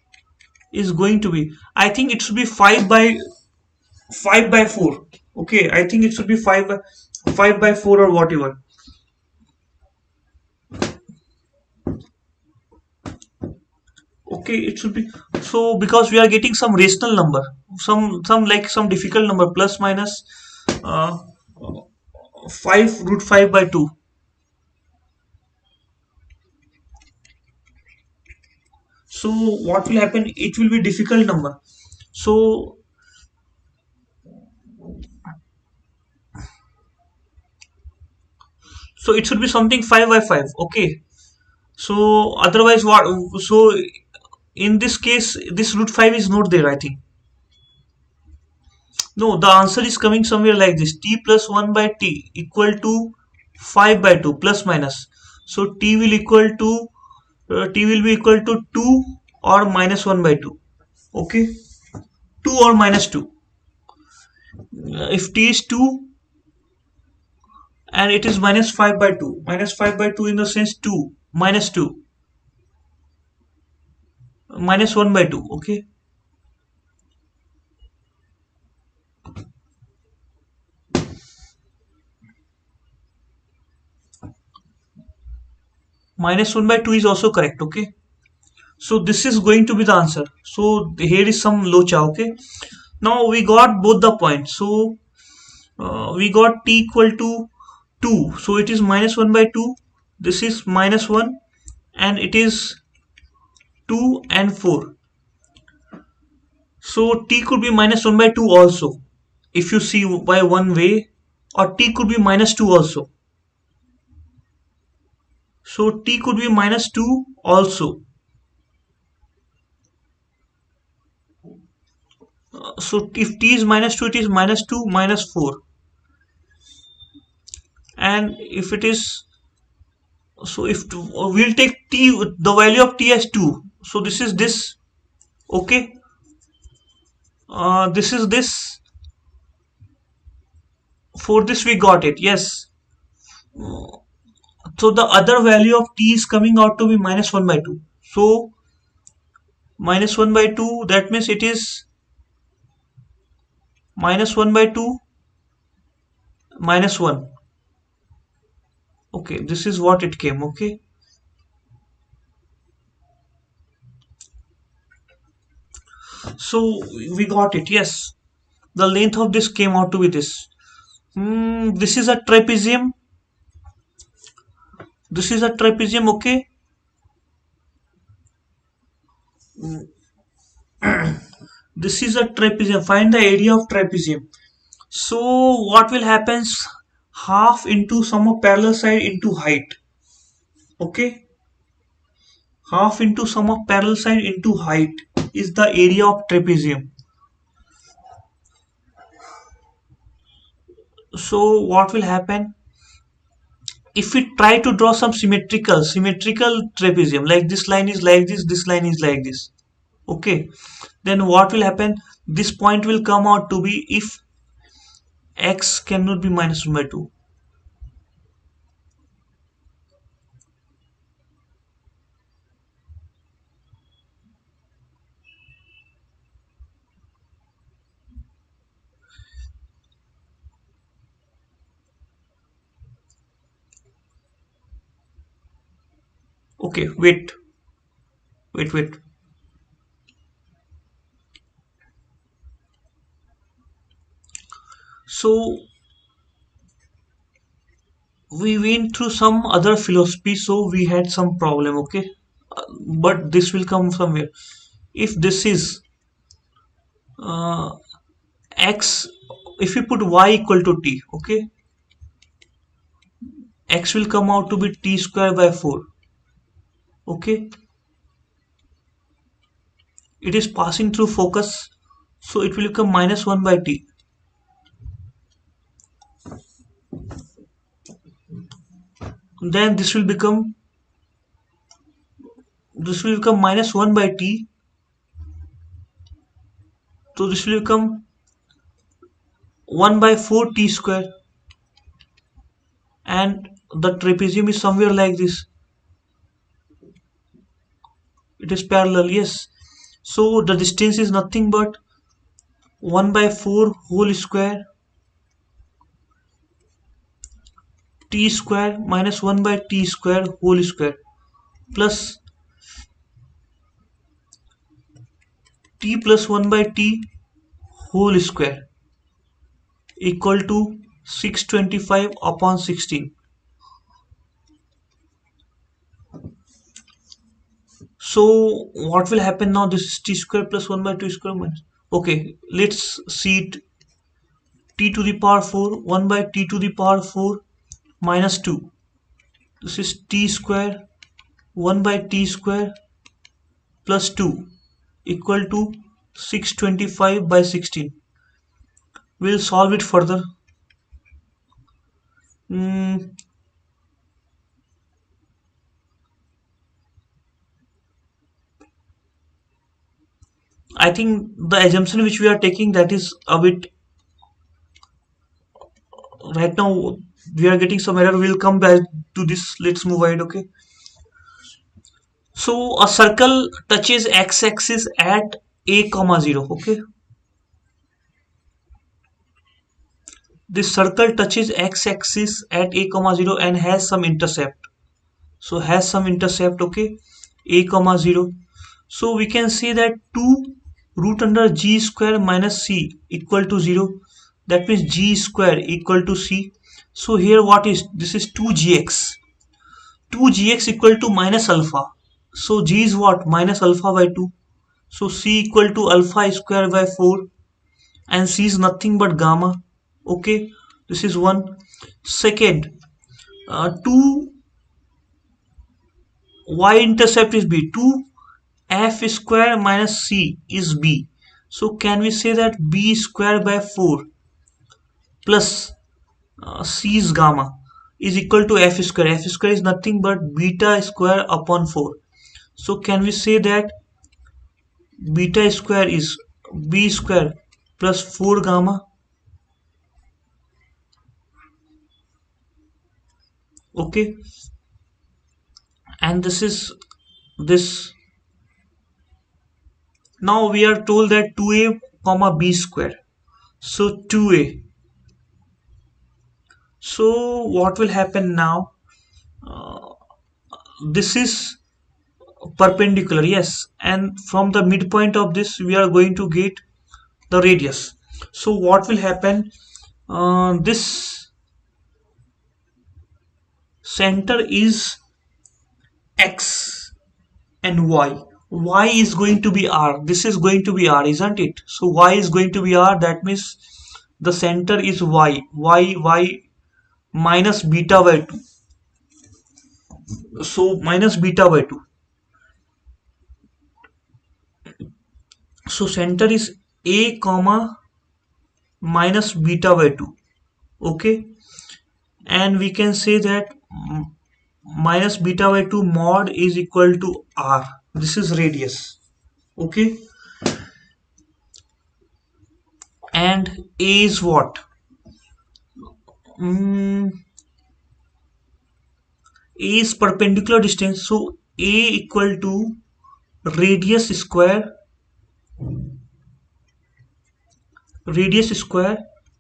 is going to be, I think it should be 5 by 4. Okay, I think it should be 5 by 4 or whatever. Okay, it should be, so because we are getting some rational number, some difficult number, plus minus uh, 5 root 5 by 2. So what will happen? It will be difficult number. So it should be something 5 by 5. Okay. So otherwise what? So in this case, this root 5 is not there, I think. No, the answer is coming somewhere like this. T plus 1 by T equal to 5 by 2 plus minus. So T will be equal to 2 or minus 1 by 2. Okay. 2 or minus 2. If T is 2 and it is minus 5 by 2. Minus 5 by 2 in the sense 2. Minus 2. Minus 1 by 2. Okay. Minus 1 by 2 is also correct. Okay. So this is going to be the answer. So here is some locha. Okay. Now we got both the points. So we got T equal to 2. So it is minus 1 by 2. This is minus 1 and it is 2 and 4. So T could be minus 1 by 2 also, if you see by one way, or T could be minus 2 also. So T could be minus 2 also. So if T is minus 2, it is minus 2 minus 4. And if it is, so if we'll take T, the value of T as 2. So this is this. Okay. This is this. For this we got it. Yes. So the other value of t is coming out to be minus 1 by 2. So minus 1 by 2, that means it is minus 1 by 2 minus 1. Okay, this is what it came. Okay. So we got it. Yes. The length of this came out to be this. This is a trapezium. This is a trapezium. Okay. This is a trapezium. Find the area of trapezium. So what will happen? Half into sum of parallel side into height. Okay. Half into sum of parallel side into height is the area of trapezium. So what will happen? If we try to draw some symmetrical trapezium, like this line is like this line is like this. Okay. Then what will happen? This point will come out to be if x cannot be minus 1 by 2. Okay, wait. So we went through some other philosophy, so we had some problem. Okay. But this will come somewhere. If this is uh, x, if we put y equal to t, okay, x will come out to be t square by 4. Okay, it is passing through focus, so it will become minus 1 by t. Then this will become minus 1 by t. So this will become 1 by 4 t square, and the trapezium is somewhere like this. It is parallel, yes. So the distance is nothing but 1 by 4 whole square t square minus 1 by t square whole square plus t plus 1 by t whole square equal to 625 upon 16. So what will happen now? This is t square plus 1 by 2 square minus. Okay, let's see it. T to the power 4, 1 by t to the power 4 minus 2. This is t square 1 by t square plus 2 equal to 625 by 16. We'll solve it further. Hmm, I think the assumption which we are taking, that is a bit, right now we are getting some error. We'll come back to this. Let's move ahead. Okay. So a circle touches x-axis at a comma 0. Okay. This circle touches x-axis at a comma 0 and has some intercept. So has some intercept. Okay. A comma 0. So we can say that 2 root under g square minus c equal to 0. That means g square equal to c. So here what is this? Is 2gx. 2gx equal to minus alpha. So g is what? Minus alpha by 2. So c equal to alpha square by 4, and c is nothing but gamma. Okay, this is one. Second, 2 y-intercept is b. 2 f square minus c is b. So can we say that b square by 4 plus c is gamma is equal to f square. F square is nothing but beta square upon 4. So can we say that beta square is b square plus 4 gamma. Okay, and this is this. Now we are told that 2a comma b square. So 2a. So what will happen now? This is perpendicular, yes, and from the midpoint of this we are going to get the radius. So what will happen? This center is x and y is going to be r. This is going to be r, isn't it? So y is going to be r. That means the center is y minus beta by 2. So minus beta by 2. So center is a comma minus beta by 2. Okay, and we can say that minus beta by 2 mod is equal to r. This is radius. Okay, and a is what? mm, A is perpendicular distance, so a equal to radius square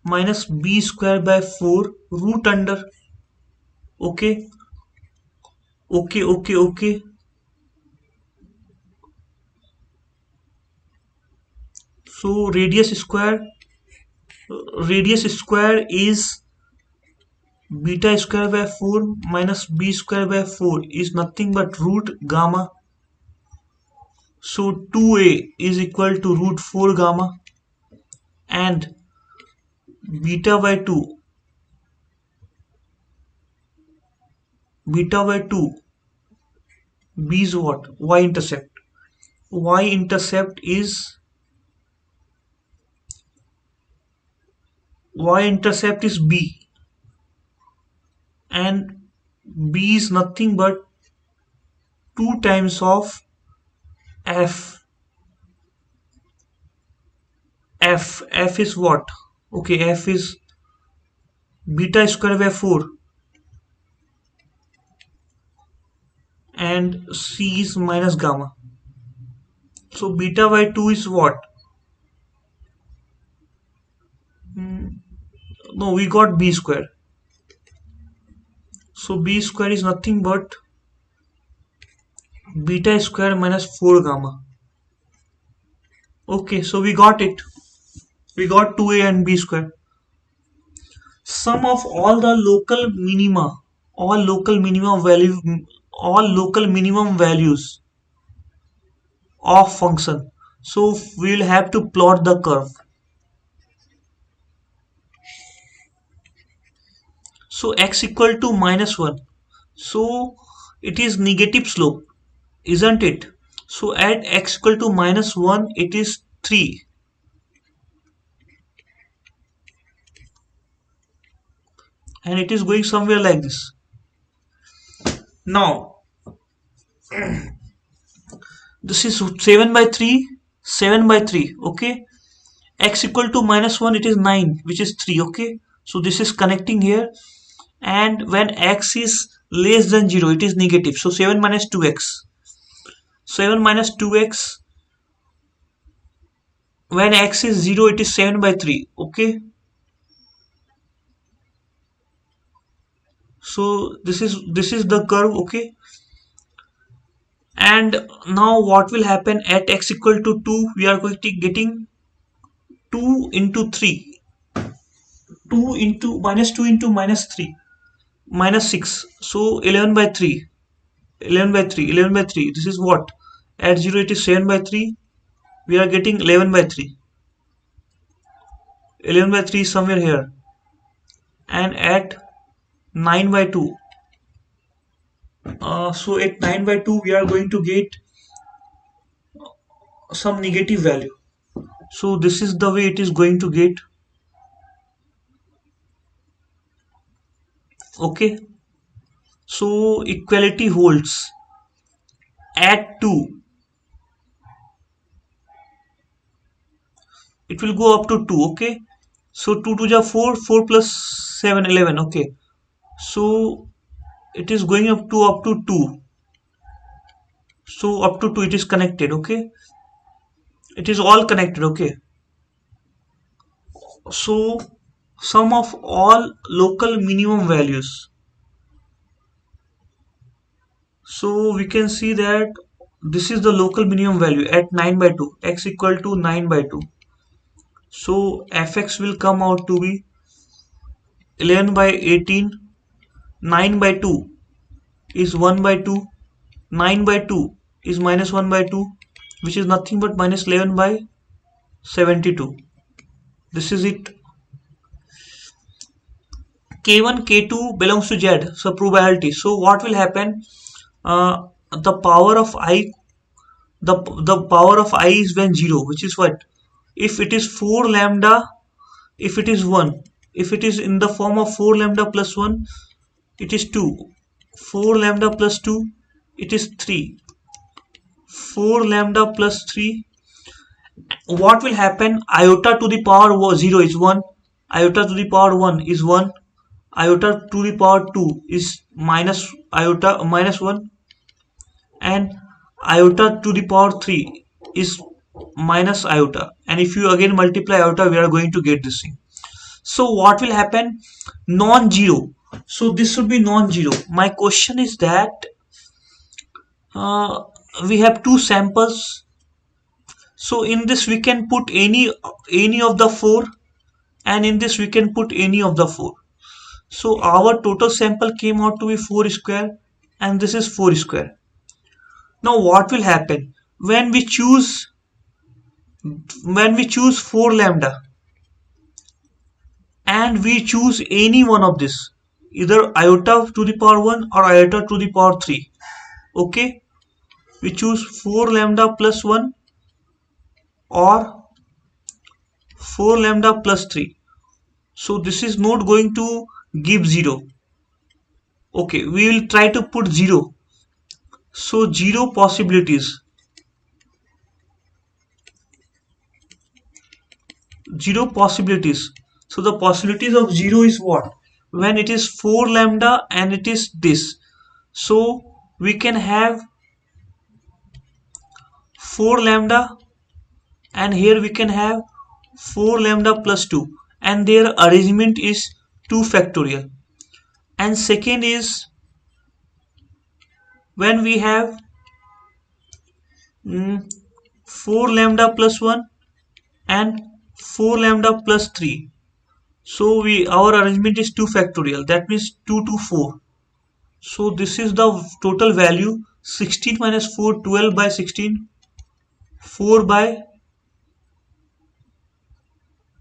minus b square by 4 root under. Okay, okay. So radius square is beta square by 4 minus b square by 4 is nothing but root gamma. So 2a is equal to root 4 gamma, and beta by 2 b is what? Y intercept is b, and b is nothing but 2 times of f. F is what? Okay, f is beta square by 4, and c is minus gamma. So beta by 2 is what? No, we got b square. So b square is nothing but beta square minus 4 gamma. Okay, so we got it. We got 2a and b square. Sum of all local minimum value, all local minimum values of function. So we'll have to plot the curve. So x equal to minus 1. So it is negative slope, isn't it? So at x equal to minus 1, it is 3. And it is going somewhere like this. Now, this is 7 by 3, 7 by 3, okay? X equal to minus 1, it is 9, which is 3, okay? So this is connecting here. And when x is less than 0, it is negative. So 7 minus 2x. 7 minus 2x, when x is 0, it is 7 by 3, okay? So this is the curve, okay? And now what will happen at x equal to 2? We are going to getting 2 into 3. 2 into minus 2 into minus 3. Minus 6. So 11 by 3. 11 by 3. 11 by 3. This is what? At 0 it is 7 by 3. We are getting 11 by 3. 11 by 3 is somewhere here. And at 9 by 2. So at 9 by 2 we are going to get some negative value. So this is the way it is going to get. Okay. So equality holds at 2. it will go up to 2. Okay, so 2 to the 4, 4 plus 7, 11. Okay, so it is going up to 2. So up to 2 it is connected. Okay, it is all connected. Okay, so sum of all local minimum values. So we can see that this is the local minimum value at 9 by 2, x equal to 9 by 2. So fx will come out to be 11 by 18. 9 by 2 is 1 by 2. 9 by 2 is minus 1 by 2, which is nothing but minus 11 by 72. This is it. K1, K2 belongs to Z, so probability. So what will happen? The power of I, the power of I is when 0, which is what? If it is 4 lambda, if it is 1, if it is in the form of 4 lambda plus 1, it is 2. 4 lambda plus 2, it is 3. 4 lambda plus 3, what will happen? Iota to the power 0 is 1, iota to the power 1 is 1, iota to the power 2 is minus iota minus 1, and iota to the power 3 is minus iota, and if you again multiply iota we are going to get this thing. So what will happen? Non-zero. So this should be non-zero. My question is that uh, we have two samples. So in this we can put any of the four, and in this we can put any of the four. So our total sample came out to be 4 square, and this is 4 square. Now what will happen when we choose 4 lambda and we choose any one of this, either iota to the power 1 or iota to the power 3. Okay, we choose 4 lambda plus 1 or 4 lambda plus 3. So this is not going to give 0. Okay, we will try to put 0. So 0 possibilities. 0 possibilities. So the possibilities of 0 is what? When it is 4 lambda and it is this. So we can have 4 lambda, and here we can have 4 lambda plus 2, and their arrangement is 2 factorial. And second is when we have 4 lambda plus 1 and 4 lambda plus 3. So our arrangement is 2 factorial, that means 2 to 4. So this is the total value: 16 minus 4, 12 by 16, 4 by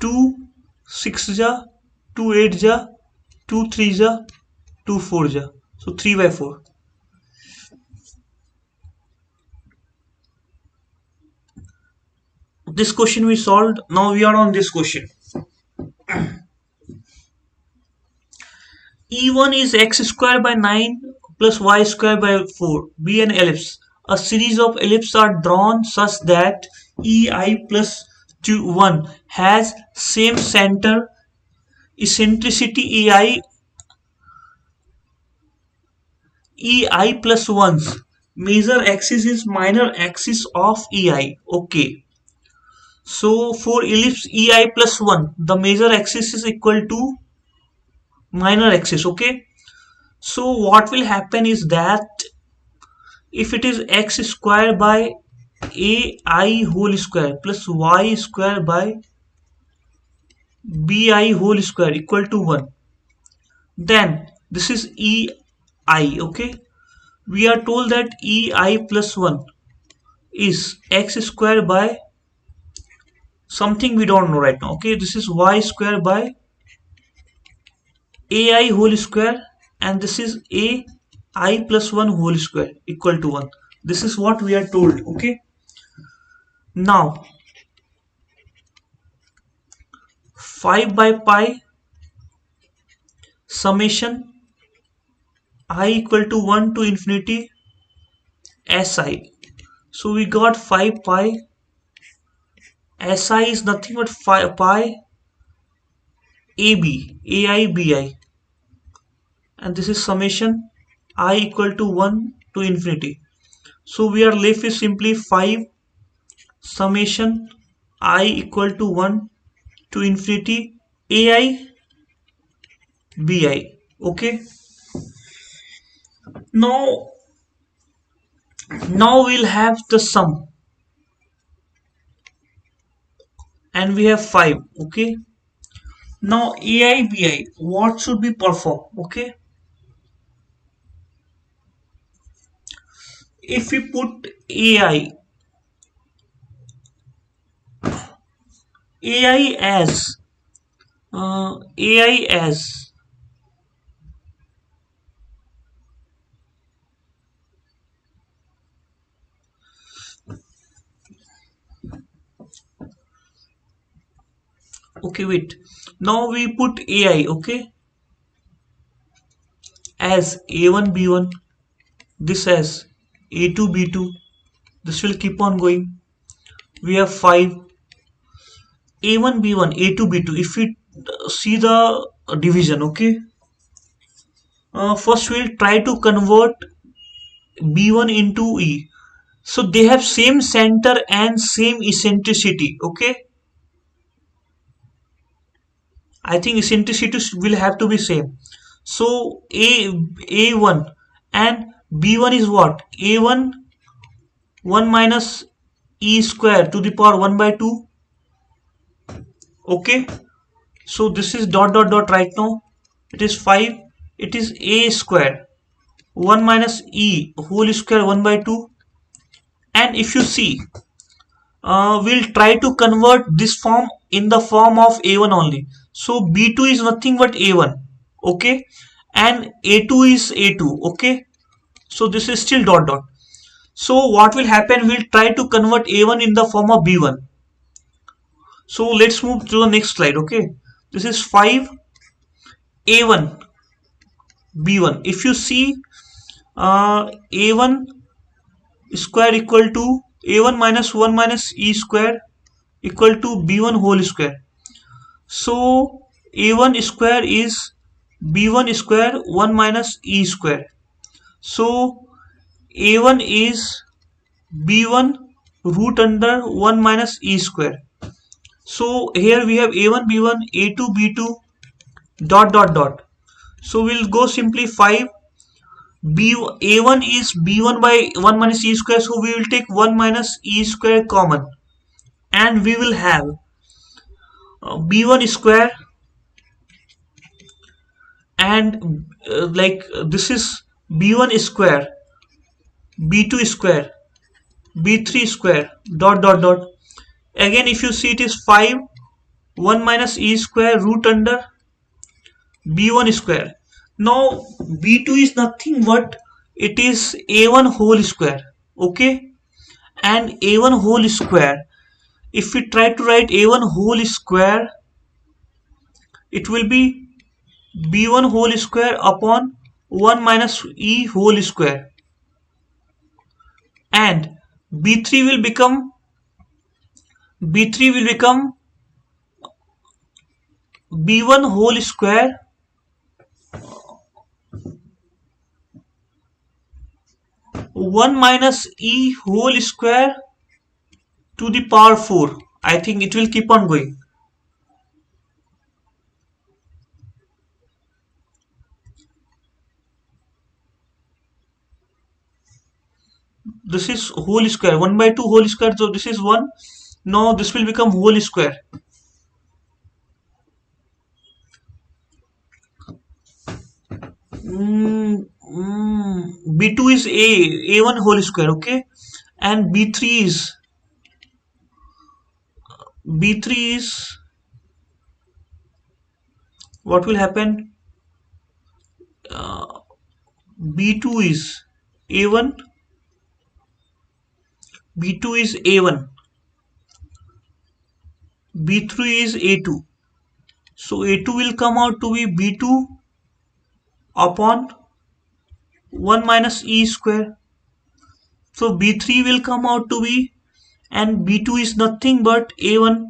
2, 6 ja, 2 8 ja, 2 3 ja, 2 4 ja. So 3 by 4. This question we solved. Now we are on this question. E1 is x square by 9 plus y square by 4. Be an ellipse. A series of ellipses are drawn such that EI plus 1 has same center, eccentricity EI plus 1's. Major axis is minor axis of EI. Okay. So for ellipse EI plus 1, the major axis is equal to minor axis. Okay. So what will happen is that if it is x square by ai whole square plus y square by bi whole square equal to 1, then this is ei. Okay, we are told that ei plus 1 is x square by something we don't know right now. Okay, this is y square by ai whole square, and this is ai plus 1 whole square equal to 1. This is what we are told. Okay, now 5 by pi summation I equal to 1 to infinity si. So we got 5 pi SI is nothing but pi AB, AI, BI, and this is summation I equal to 1 to infinity. So we are left with simply 5 summation I equal to 1 to infinity AI, BI. Okay. Now, now we'll have the sum, and we have 5. Okay. Now AI, BI, what should be performed? Okay. If we put AI as AI as okay, wait, now we put AI, okay, as A1 B1, this as A2 B2, this will keep on going. We have 5 A1 B1 A2 B2. If we see the division, okay, first we'll try to convert B1 into E. So they have same center and same eccentricity, okay. I think eccentricity will have to be same. So A1 and B1 is what? A1 1 minus E square to the power 1 by 2. Okay. So this is dot dot dot right now. It is 5. It is A square 1 minus E whole square 1 by 2. And if you see, we'll try to convert this form in the form of A1 only. So B2 is nothing but A1. Okay. And A2 is A2. Okay. So this is still dot dot. So what will happen? We'll try to convert A1 in the form of B1. So let's move to the next slide. Okay. This is 5 A1 B1. If you see, A1 square equal to A1 minus 1 minus E square equal to B1 whole square. So A1 square is B1 square 1 minus E square. So A1 is B1 root under 1 minus E square. So here we have A1 B1 A2 B2 dot dot dot. So we'll go simply 5 B A1 is B1 by 1 minus E square, so we will take 1 minus E square common, and we will have B1 square, and this is B1 square, B2 square, B3 square dot dot dot. Again if you see, it is 5 1 minus E square root under B1 square. Now B2 is nothing but it is A1 whole square. Okay. And A1 whole square, if we try to write A1 whole square, it will be B1 whole square upon 1 minus E whole square, and B3 will become B1 whole square 1 minus E whole square to the power 4. I think it will keep on going. This is whole square 1 by 2 whole square, so this is 1. Now this will become whole square. B2 is A1 whole square, okay, and B3 is what will happen? B2 is A1, B2 is A1, B3 is A2. So A2 will come out to be B2 upon 1 minus E square. So B3 will come out to be and b2 is nothing but a1,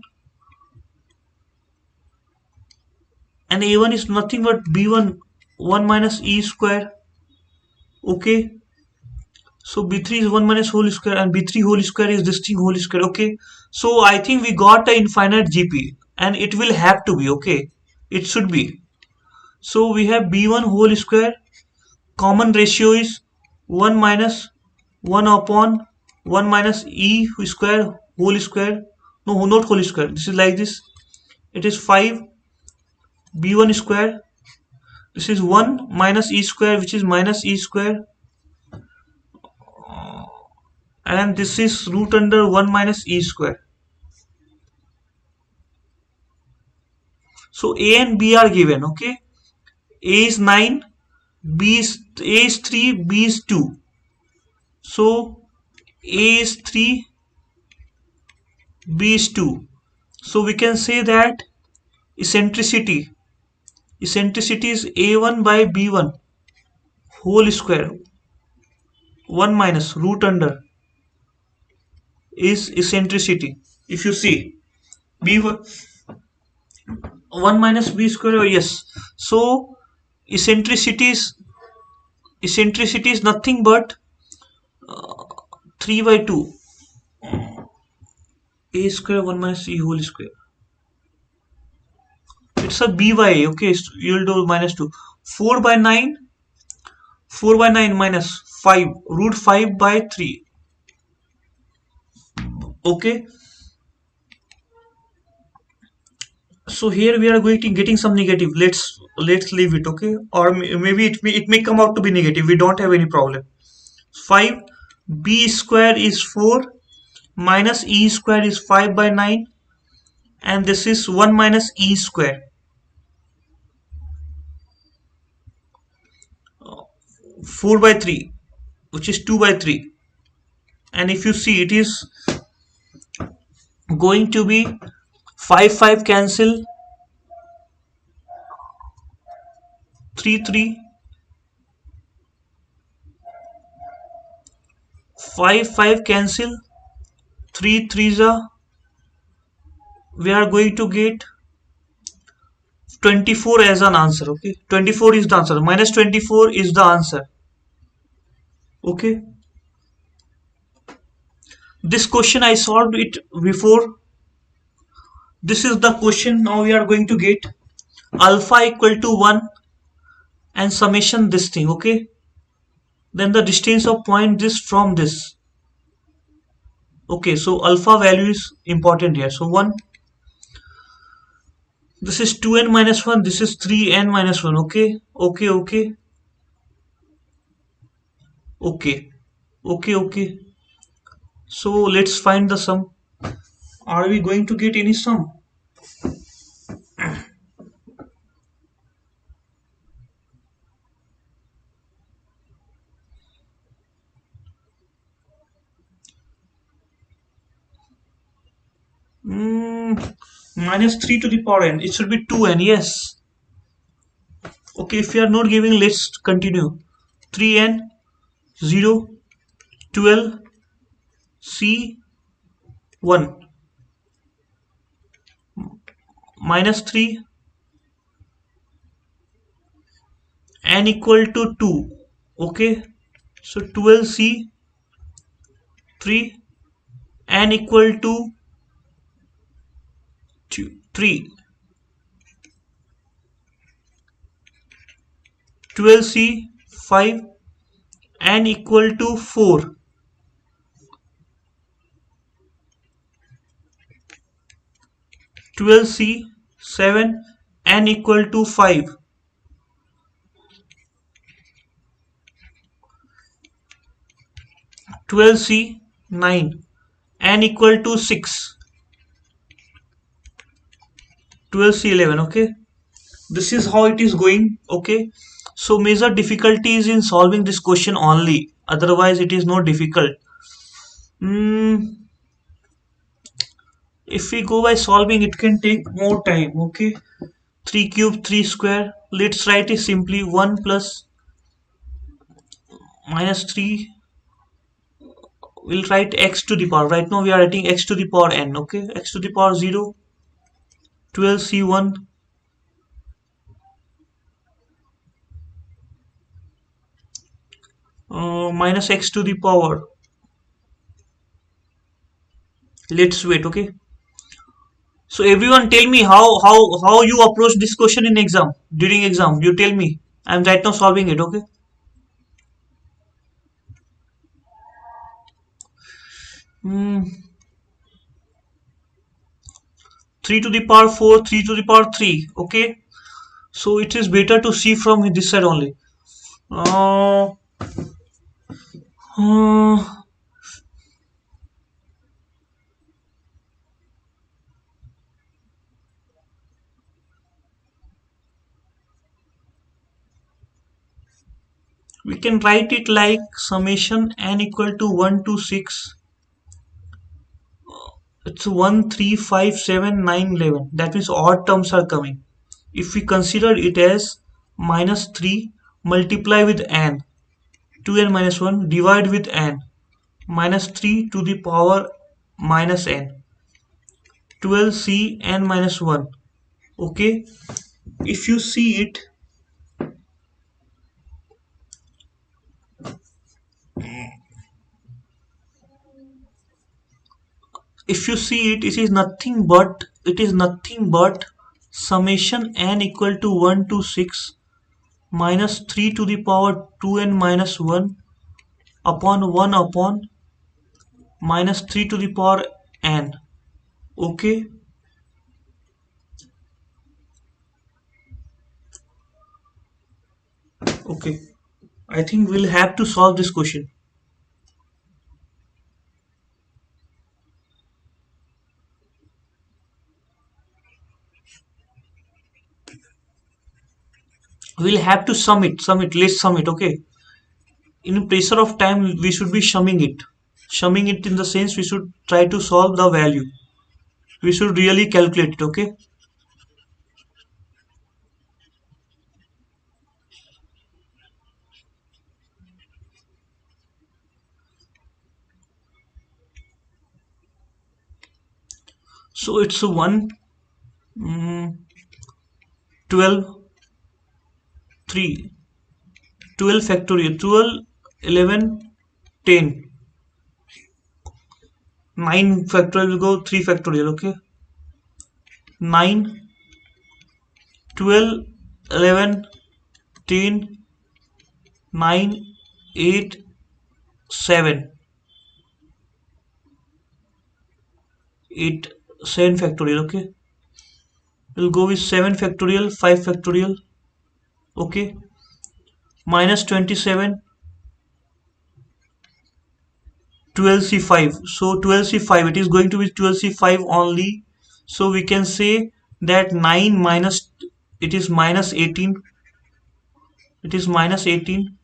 and a1 is nothing but b1, 1 minus e square. Okay, so b3 is 1 minus whole square, and b3 whole square is this thing whole square. Okay, so I think we got an infinite gp, and it will have to be. Okay, it should be. So we have b1 whole square, common ratio is 1 minus 1 upon 1 minus e square whole square. No, not whole square, this is like this. It is 5 b1 square. This is 1 minus e square, which is minus e square, and this is root under 1 minus e square. So a and b are given. Okay, a is 9, a is 3, b is 2. So a is 3, b is 2. So we can say that eccentricity eccentricity is a1 by b1 whole square, 1 minus root under is eccentricity. If you see b1, 1 minus b square, yes. So eccentricity is nothing but 3 by 2 a square 1 minus e whole square. It's a b by a. Okay, so you'll do minus 2. 4 by 9, 4 by 9 minus 5 root 5 by 3. Okay, so here we are going to getting some negative. Let's leave it. Okay, or maybe it may come out to be negative. We don't have any problem. 5 b square is 4 minus e square is 5 by 9, and this is 1 minus e square, 4 by 3, which is 2 by 3. And if you see, it is going to be 5 cancel, 3 5 cancel, 3 3s are, we are going to get 24 as an answer. Okay, 24 is the answer, minus 24 is the answer. Okay, this question I solved it before. This is the question. Now we are going to get alpha equal to 1 and summation this thing. Okay, then the distance of point this from this. Okay, so alpha value is important here. So 1, this is 2n minus 1, this is 3n minus 1. Okay, okay. So let's find the sum. Are we going to get any sum? Minus 3 to the power n, it should be 2n. Yes. Okay, if you are not giving, let's continue. 3n 0 12 c 1 minus 3 n equal to 2. Okay, so 12c 3 n equal to 3, 12c 5 n equal to 4, 12c 7 n equal to 5, 12c 9 n equal to 6, 12c 11. Okay, this is how it is going. Okay, so major difficulty is in solving this question only, otherwise it is not difficult. If we go by solving, it can take more time. Okay, 3 cube 3 square, let's write it simply. 1 plus minus 3 we'll write x to the power. Right now we are writing x to the power n. Okay, x to the power 0, 12c1 minus x to the power. Let's wait. Okay. So everyone, tell me how you approach this question in exam, during exam. You tell me. I'm right now solving it. Okay. Hmm. 3 to the power 4, 3 to the power 3. Okay. So it is better to see from this side only. Uh, uh, we can write it like summation n equal to 1 to 6. It's 1, 3, 5, 7, 9, 11. That means odd terms are coming. If we consider it as minus 3 multiply with n, 2n minus 1 divide with n, minus 3 to the power minus n, 12c n minus 1. Okay, if you see it, it is nothing but summation n equal to 1 to 6 minus 3 to the power 2n minus 1 upon 1 upon minus 3 to the power n. Okay, okay. I think we'll have to solve this question. We'll have to sum it, let's sum it. Okay, in pressure of time we should be summing it in the sense we should try to solve the value. We should really calculate it. Okay, so it's 1, 12, 3, 12 factorial, 12, 11, 10, 9 factorial will go 3 factorial. Okay, 9, 12, 11, 10, 9, 8, 7, 8, 7 factorial. Okay, we'll go with 7 factorial, 5 factorial. Okay, minus 27, 12c5. So 12c5, it is going to be 12c5 only. So we can say that 9 minus, it is minus 18. It is minus 18.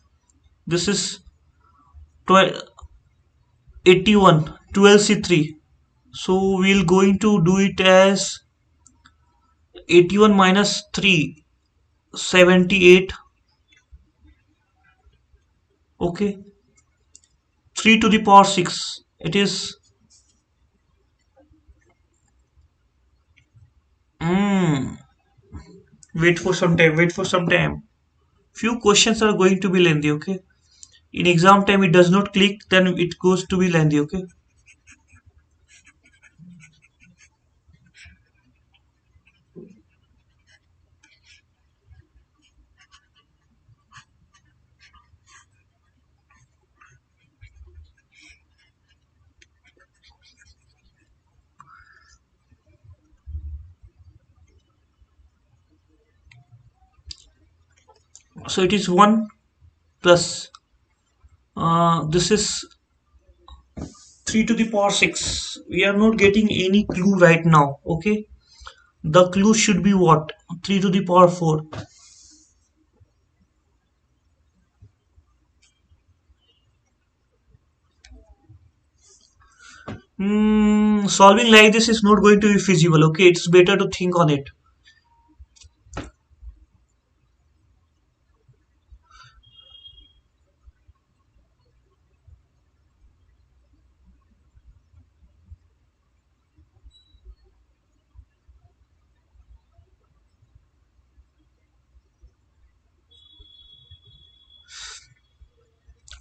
This is 12, 81, 12c3. So we'll going to do it as 81 minus 3, 78. Okay, 3 to the power 6. It is, mm, wait for some time. Few questions are going to be lengthy. Okay, in exam time it does not click, then it goes to be lengthy. Okay, so it is 1 plus this is 3 to the power 6. We are not getting any clue right now. Okay, the clue should be what? 3 to the power 4. Solving like this is not going to be feasible. Okay, it's better to think on it.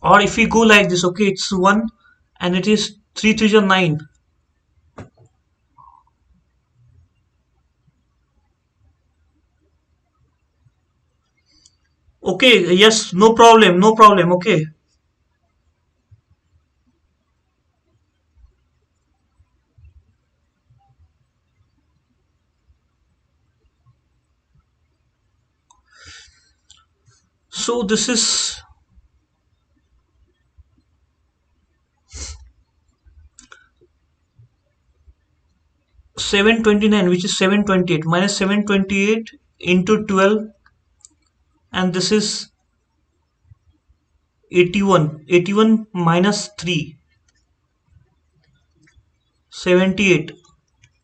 Or if we go like this, okay, it's 1 and it is 3 3 are 9. Okay, yes, no problem, no problem, okay. So this is 729, which is 728 minus 728 into 12, and this is 81. 81 minus 3, 78.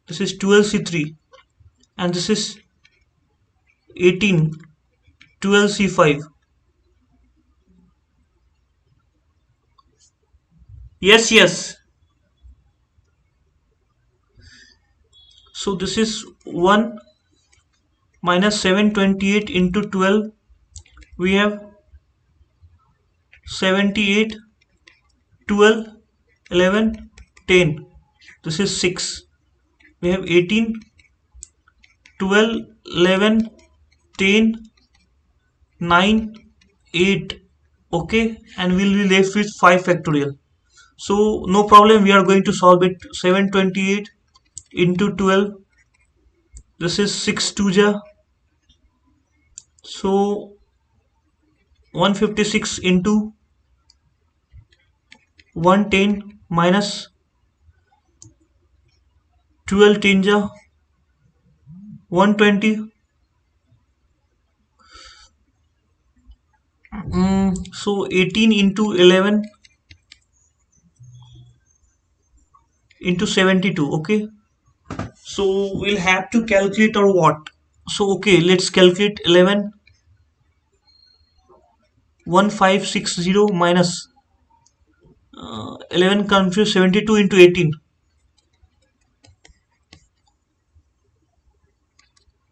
This is 12C3, and this is 18, 12C5. Yes, yes. So this is 1 minus 728 into 12. We have 78, 12, 11, 10. This is 6. We have 18, 12, 11, 10, 9, 8. Okay, and we'll be left with 5 factorial. So no problem, we are going to solve it. 728 into 12. This is 6 2 ja. So 156 into 110 minus 12 10 ja 120. So 18 into 11 into 72. Okay, so we'll have to calculate or what. So okay, let's calculate 11. 1560 minus 11 comes 72 into 18.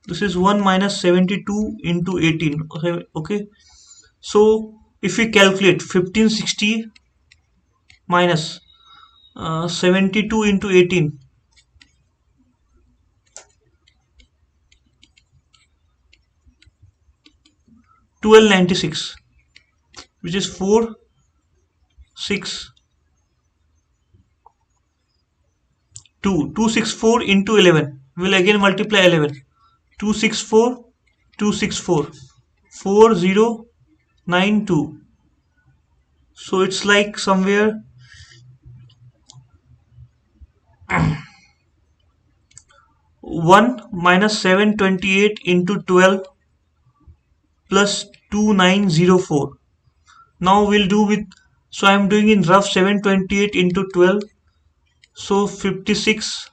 This is 1 minus 72 into 18. Okay, so if we calculate 1560 minus 72 into 18, 1296, which is 4 6 2. 264 into 11. We'll again multiply 11. 264 264 4092. So it's like somewhere 1 minus 728 into 12 plus 2904. Now we'll do with, so I'm doing in rough, 728 into 12, so 56.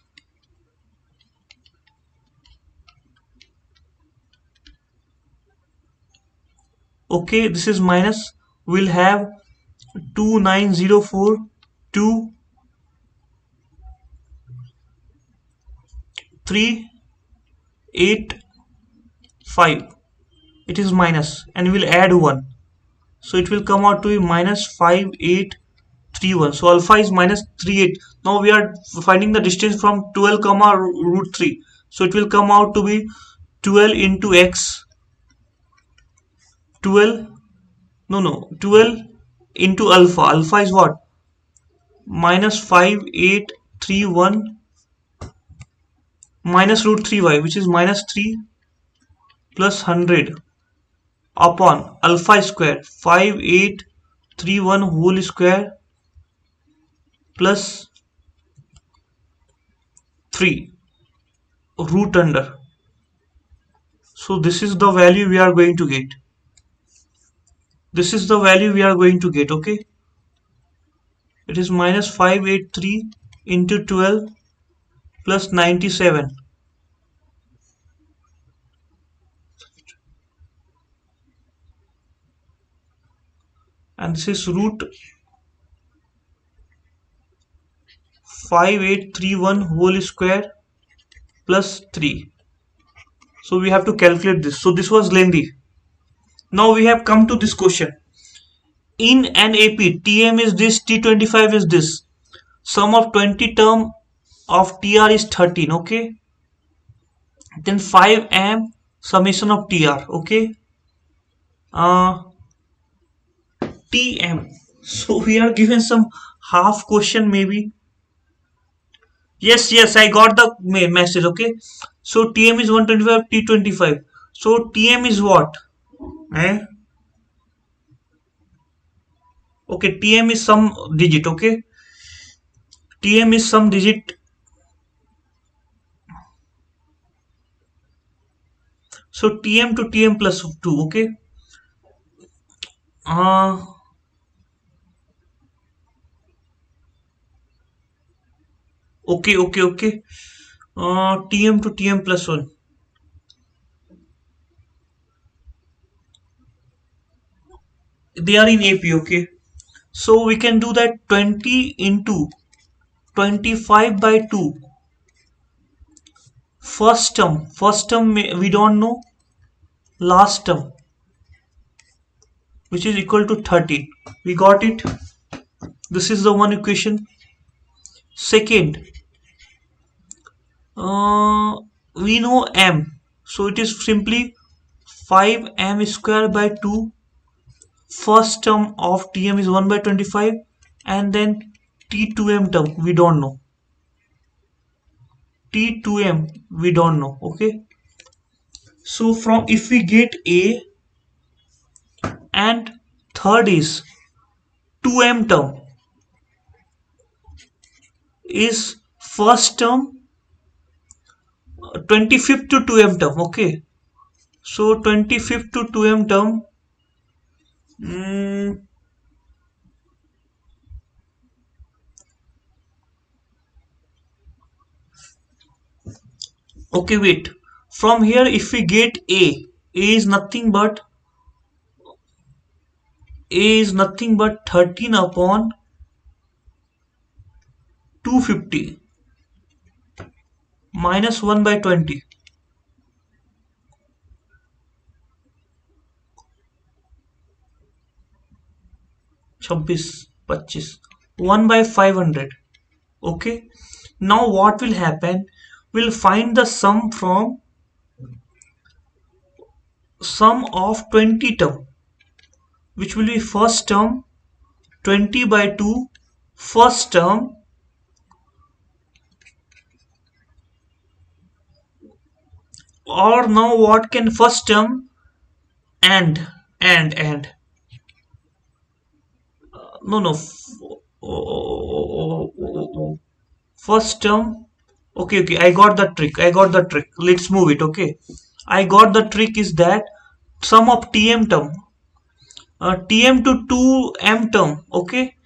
Okay, this is minus, we'll have 2904 2 3 8 5. It is minus and we'll add 1, so it will come out to be minus 5831. So alpha is minus 38. Now we are finding the distance from 12 comma root 3, so it will come out to be 12 into x, 12, no 12 into alpha. Alpha is what? Minus 5831 minus root 3y, which is minus 3 plus 100 upon alpha square 5831 whole square plus 3 root under. So this is the value we are going to get. This is the value we are going to get. Okay, it is minus 583 into 12 plus 97, and this is root 5831 whole square plus 3. So we have to calculate this. So this was lengthy. Now we have come to this question. In an AP, TM is this, T25 is this. Sum of 20 term of TR is 13, okay? Then 5M summation of TR, okay? Uh, TM. So we are given some half question maybe. Yes, I got the message, okay? So TM is 125, T25. So TM is what? Eh? Okay, TM is some digit, okay? TM is some digit. So TM to TM plus 2, okay? Uh, okay. TM to TM plus 1. They are in AP, okay? So we can do that 20 into 25 by 2. First term we don't know. Last term, which is equal to 30. We got it. This is the one equation. Second, uh, we know m. So it is simply 5m square by 2. First term of Tm is 1 by 25, and then T2m term we don't know. T2m we don't know. Okay. So from if we get A, and third is 2m term is first term, 25th to 2m term. Okay. So 25th to 2m term. mm, okay, wait. From here, if we get A is nothing but 13 upon 250 minus 1 by 20. 26, 25, 1 by 500. Okay. Now what will happen? We'll find the sum of 20 term, which will be first term 20 by 2, first term, or now what can first term, and no, first term. Okay, I got the trick. Let's move it. Okay, I got the trick is that sum of tm term, tm to 2m term. Okay.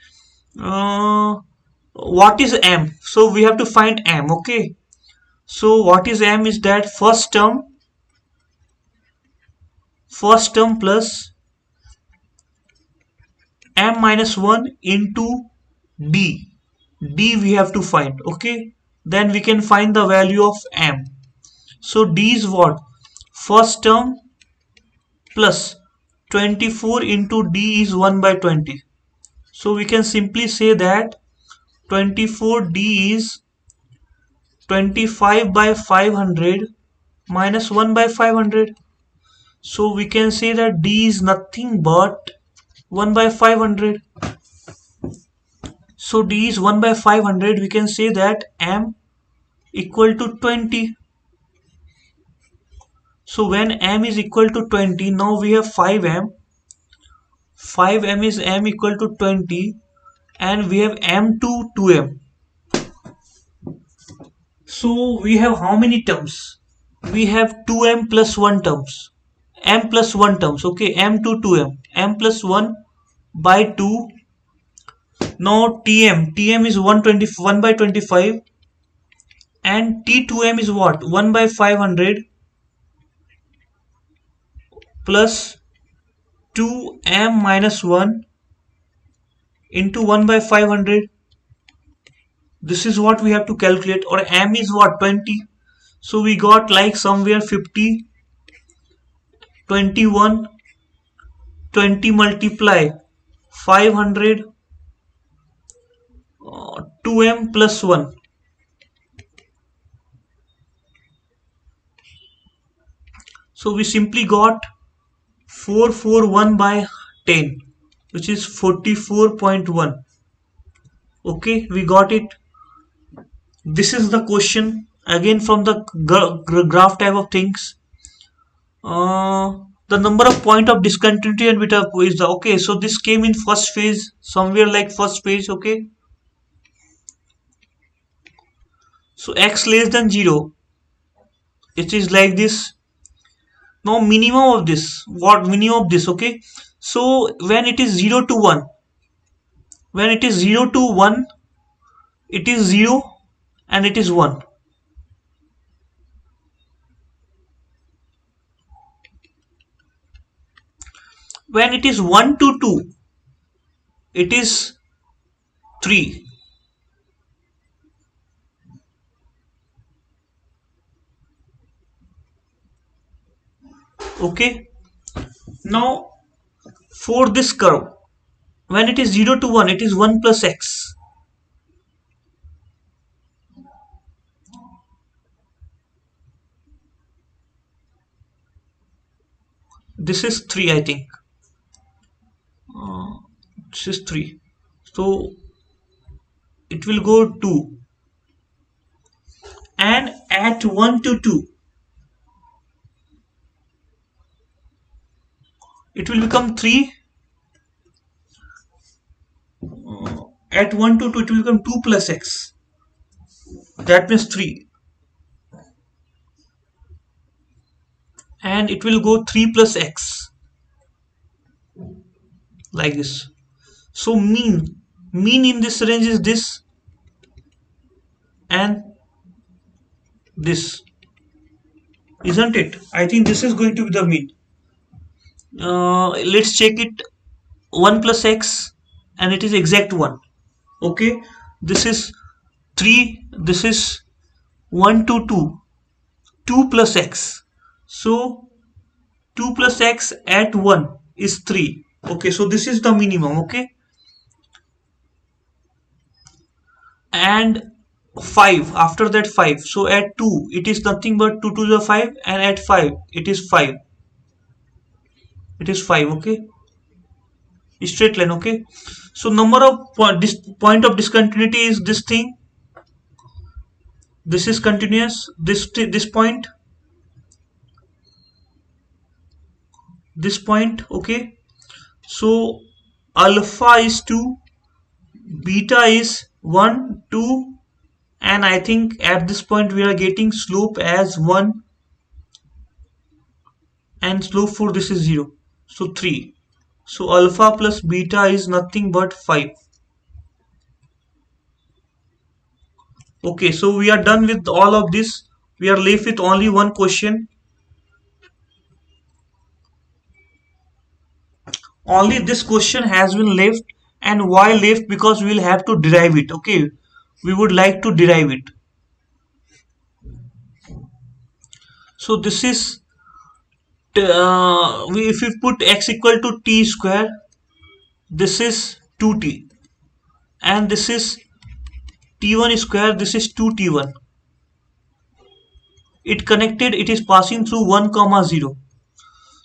uh, what is m? So we have to find m. Okay, so what is m is that first term plus m minus 1 into d. D we have to find. Okay, then we can find the value of m. So d is what? First term plus 24 into d is 1 by 20. So we can simply say that 24d is 25 by 500 minus 1 by 500. So we can say that d is nothing but 1 by 500. So d is 1 by 500. We can say that m equal to 20. So when m is equal to 20, now we have 5m. 5m is m equal to 20, and we have m to 2m. So we have how many terms? We have 2m plus 1 terms. M plus 1 terms. Okay, m to 2m. M plus 1 by 2. Now Tm is 121 by 25, and T2m is what? 1 by 500 plus 2m minus 1 into 1 by 500. This is what we have to calculate. Or m is what? 20. So we got like somewhere 50, 21, 20 multiply 500 2m plus 1. So we simply got 441 by 10, which is 44.1. Okay, we got it. This is the question again from the graph type of things. The number of point of discontinuity and beta is the okay. So this came in first phase, somewhere like first phase. Okay, so x less than 0, it is like this. Now minimum of this, what minimum of this? Okay, so when it is 0 to 1, when it is 0 to 1, it is 0 and it is 1. When it is 1 to 2, it is 3. Okay, now for this curve, when it is 0 to 1, it is 1 plus x. This is 3, I think. This is 3. So it will go 2. And at 1 to 2, it will become 3. At 1 to 2, it will become 2 plus x. That means 3. And it will go 3 plus x. Like this. So mean in this range is this and this, isn't it? I think this is going to be the mean. Let's check it. 1 plus x and it is exact 1. Okay, this is 3, this is 1 to 2, 2 plus x. So 2 plus x at 1 is 3. Okay, so this is the minimum. Okay, and 5, after that 5. So at 2 it is nothing but 2 to the 5, and at 5 it is 5. It is 5. Okay, straight line. Okay, so number of point of discontinuity is this thing. This is continuous. This point. This point. Okay, so alpha is 2, beta is 1, 2, and I think at this point we are getting slope as 1, and slope for this is 0. So 3. So alpha plus beta is nothing but 5. Okay, so we are done with all of this. We are left with only one question. Only this question has been left. And why left? Because we will have to derive it. Okay, we would like to derive it. So this is if we put x equal to t square, this is 2t, and this is t1 square, this is 2t1. It connected, it is passing through 1 comma 0.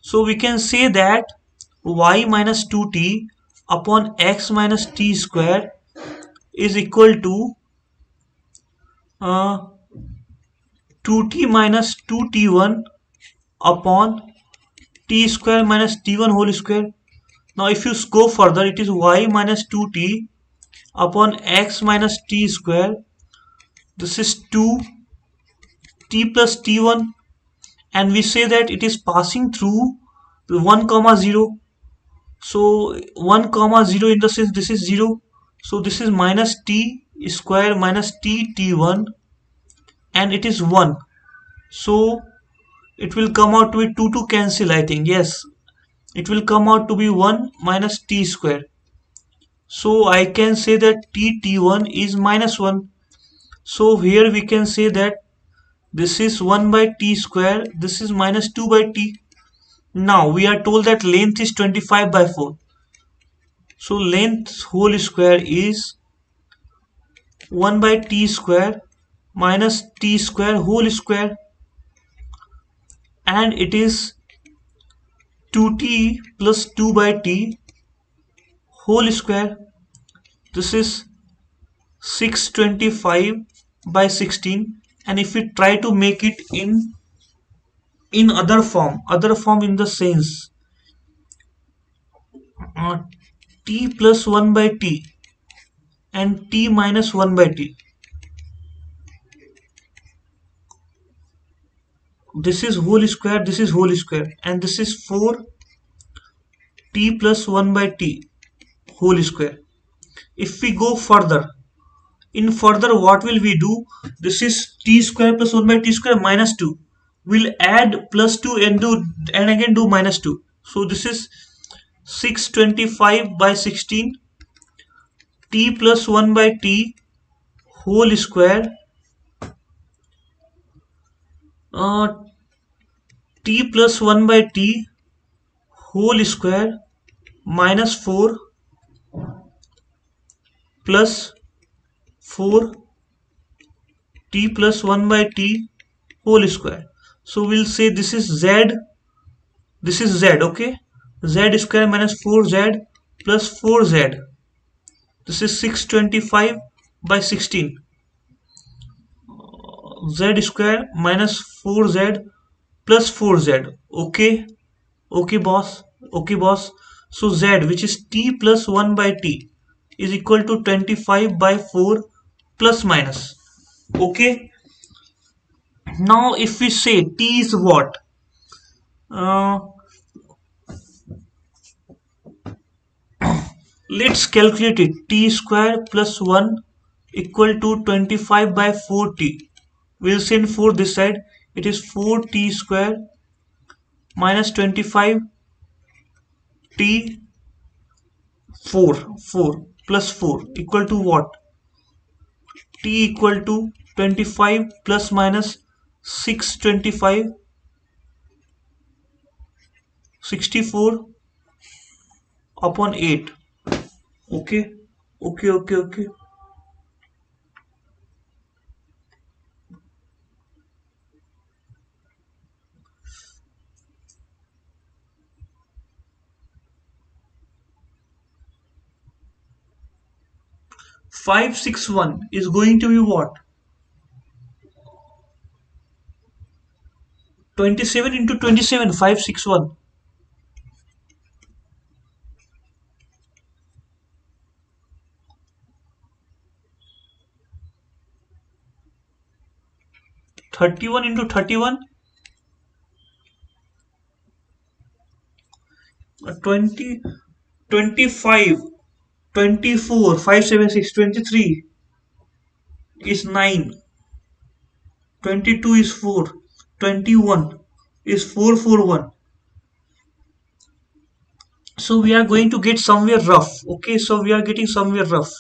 So we can say that y minus 2t upon x minus t square is equal to 2t minus 2t1 upon t square minus t1 whole square. Now if you go further, it is y minus 2t upon x minus t square. This is 2t plus t1, and we say that it is passing through 1 comma 0. So 1 comma 0 in the sense this is 0. So this is minus t square minus t1, and it is 1. So it will come out to be 2 to cancel, I think. Yes, it will come out to be 1 minus t square. So I can say that t1 is minus 1. So here we can say that this is 1 by t square, this is minus 2 by t. Now we are told that length is 25 by 4. So length whole square is 1 by t square minus t square whole square, and it is 2t plus 2 by t whole square. This is 625 by 16, and if we try to make it in other form in the sense uh, t plus 1 by t and t minus 1 by t, this is whole square, this is whole square, and this is 4 t plus 1 by t whole square. If we go further, in further what will we do? This is t square plus 1 by t square minus 2. We'll add plus 2 and again do minus 2. So this is 625 by 16 t plus 1 by t whole square, uh, t plus 1 by t whole square minus 4 plus 4 t plus 1 by t whole square. So we'll say this is z, this is z, okay? Z square minus 4z plus 4z. This is 625 by 16. Z square minus 4z plus 4z. Okay, okay, boss. Okay, boss. So z, which is t plus 1 by t, is equal to 25 by 4 plus minus. Okay. Now, if we say t is what? Uh, let's calculate it. T square plus 1 equal to 25 by 4t. We'll send 4 this side. It is 4t square minus 25 t 4 plus 4 equal to what? T equal to 25 plus minus 625 64 upon 8. Okay, okay. 561 is going to be what? 27 into 27, 561. 31 into 31, 20, 25, 24, 576, 23 is 9, 22 is 4, 21 is 441. So we are going to get somewhere rough. Okay, so we are getting somewhere rough.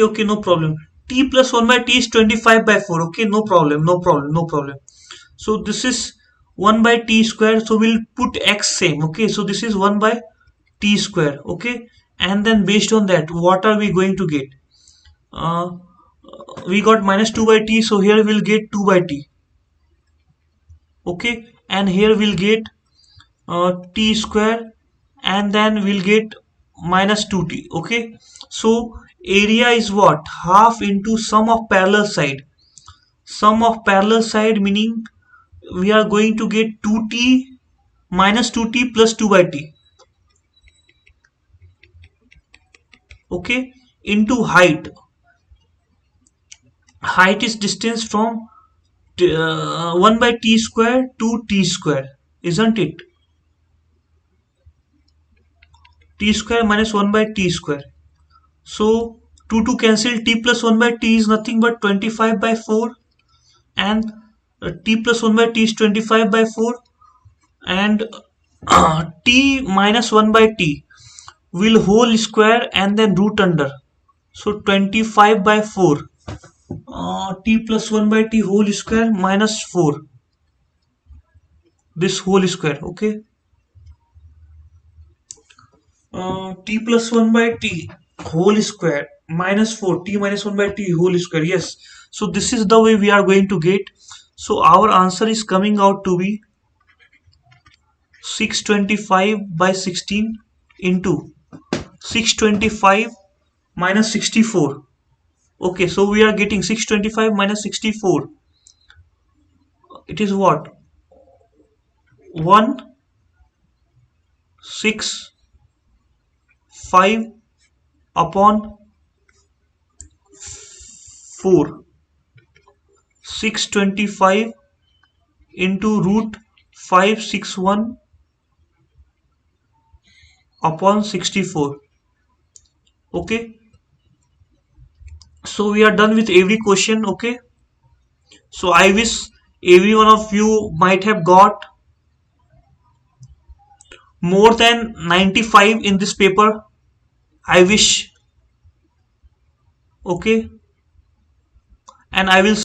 Okay, no problem. T plus 1 by t is 25 by 4. Okay, no problem. So this is 1 by t square. So we'll put x same. Okay, so this is 1 by t square. Okay, and then based on that, what are we going to get? Uh, we got minus 2 by t. So here we'll get 2 by t. Okay, and here we'll get t square, and then we'll get minus 2t. Okay, so area is what? Half into sum of parallel side. Sum of parallel side meaning we are going to get 2t minus 2t plus 2 by t. Okay, into height. Height is distance from 1 by t square to t square, isn't it? T square minus 1 by t square. So 2 to cancel, t plus 1 by t is nothing but 25 by 4, and T plus 1 by t is 25 by 4, and t minus 1 by t will whole square and then root under. So 25 by 4, t plus 1 by t whole square minus 4, this whole square, okay. T plus 1 by t whole square minus 4, t minus 1 by t whole square, yes. So this is the way we are going to get. So our answer is coming out to be 625 by 16 into 625 minus 64. Okay, so we are getting 625 minus 64. It is what? 1 6 5 upon 4. 625 into root 561 upon 64. Okay, so we are done with every question. Okay, so I wish every one of you might have got more than 95 in this paper. I wish. Okay, and I will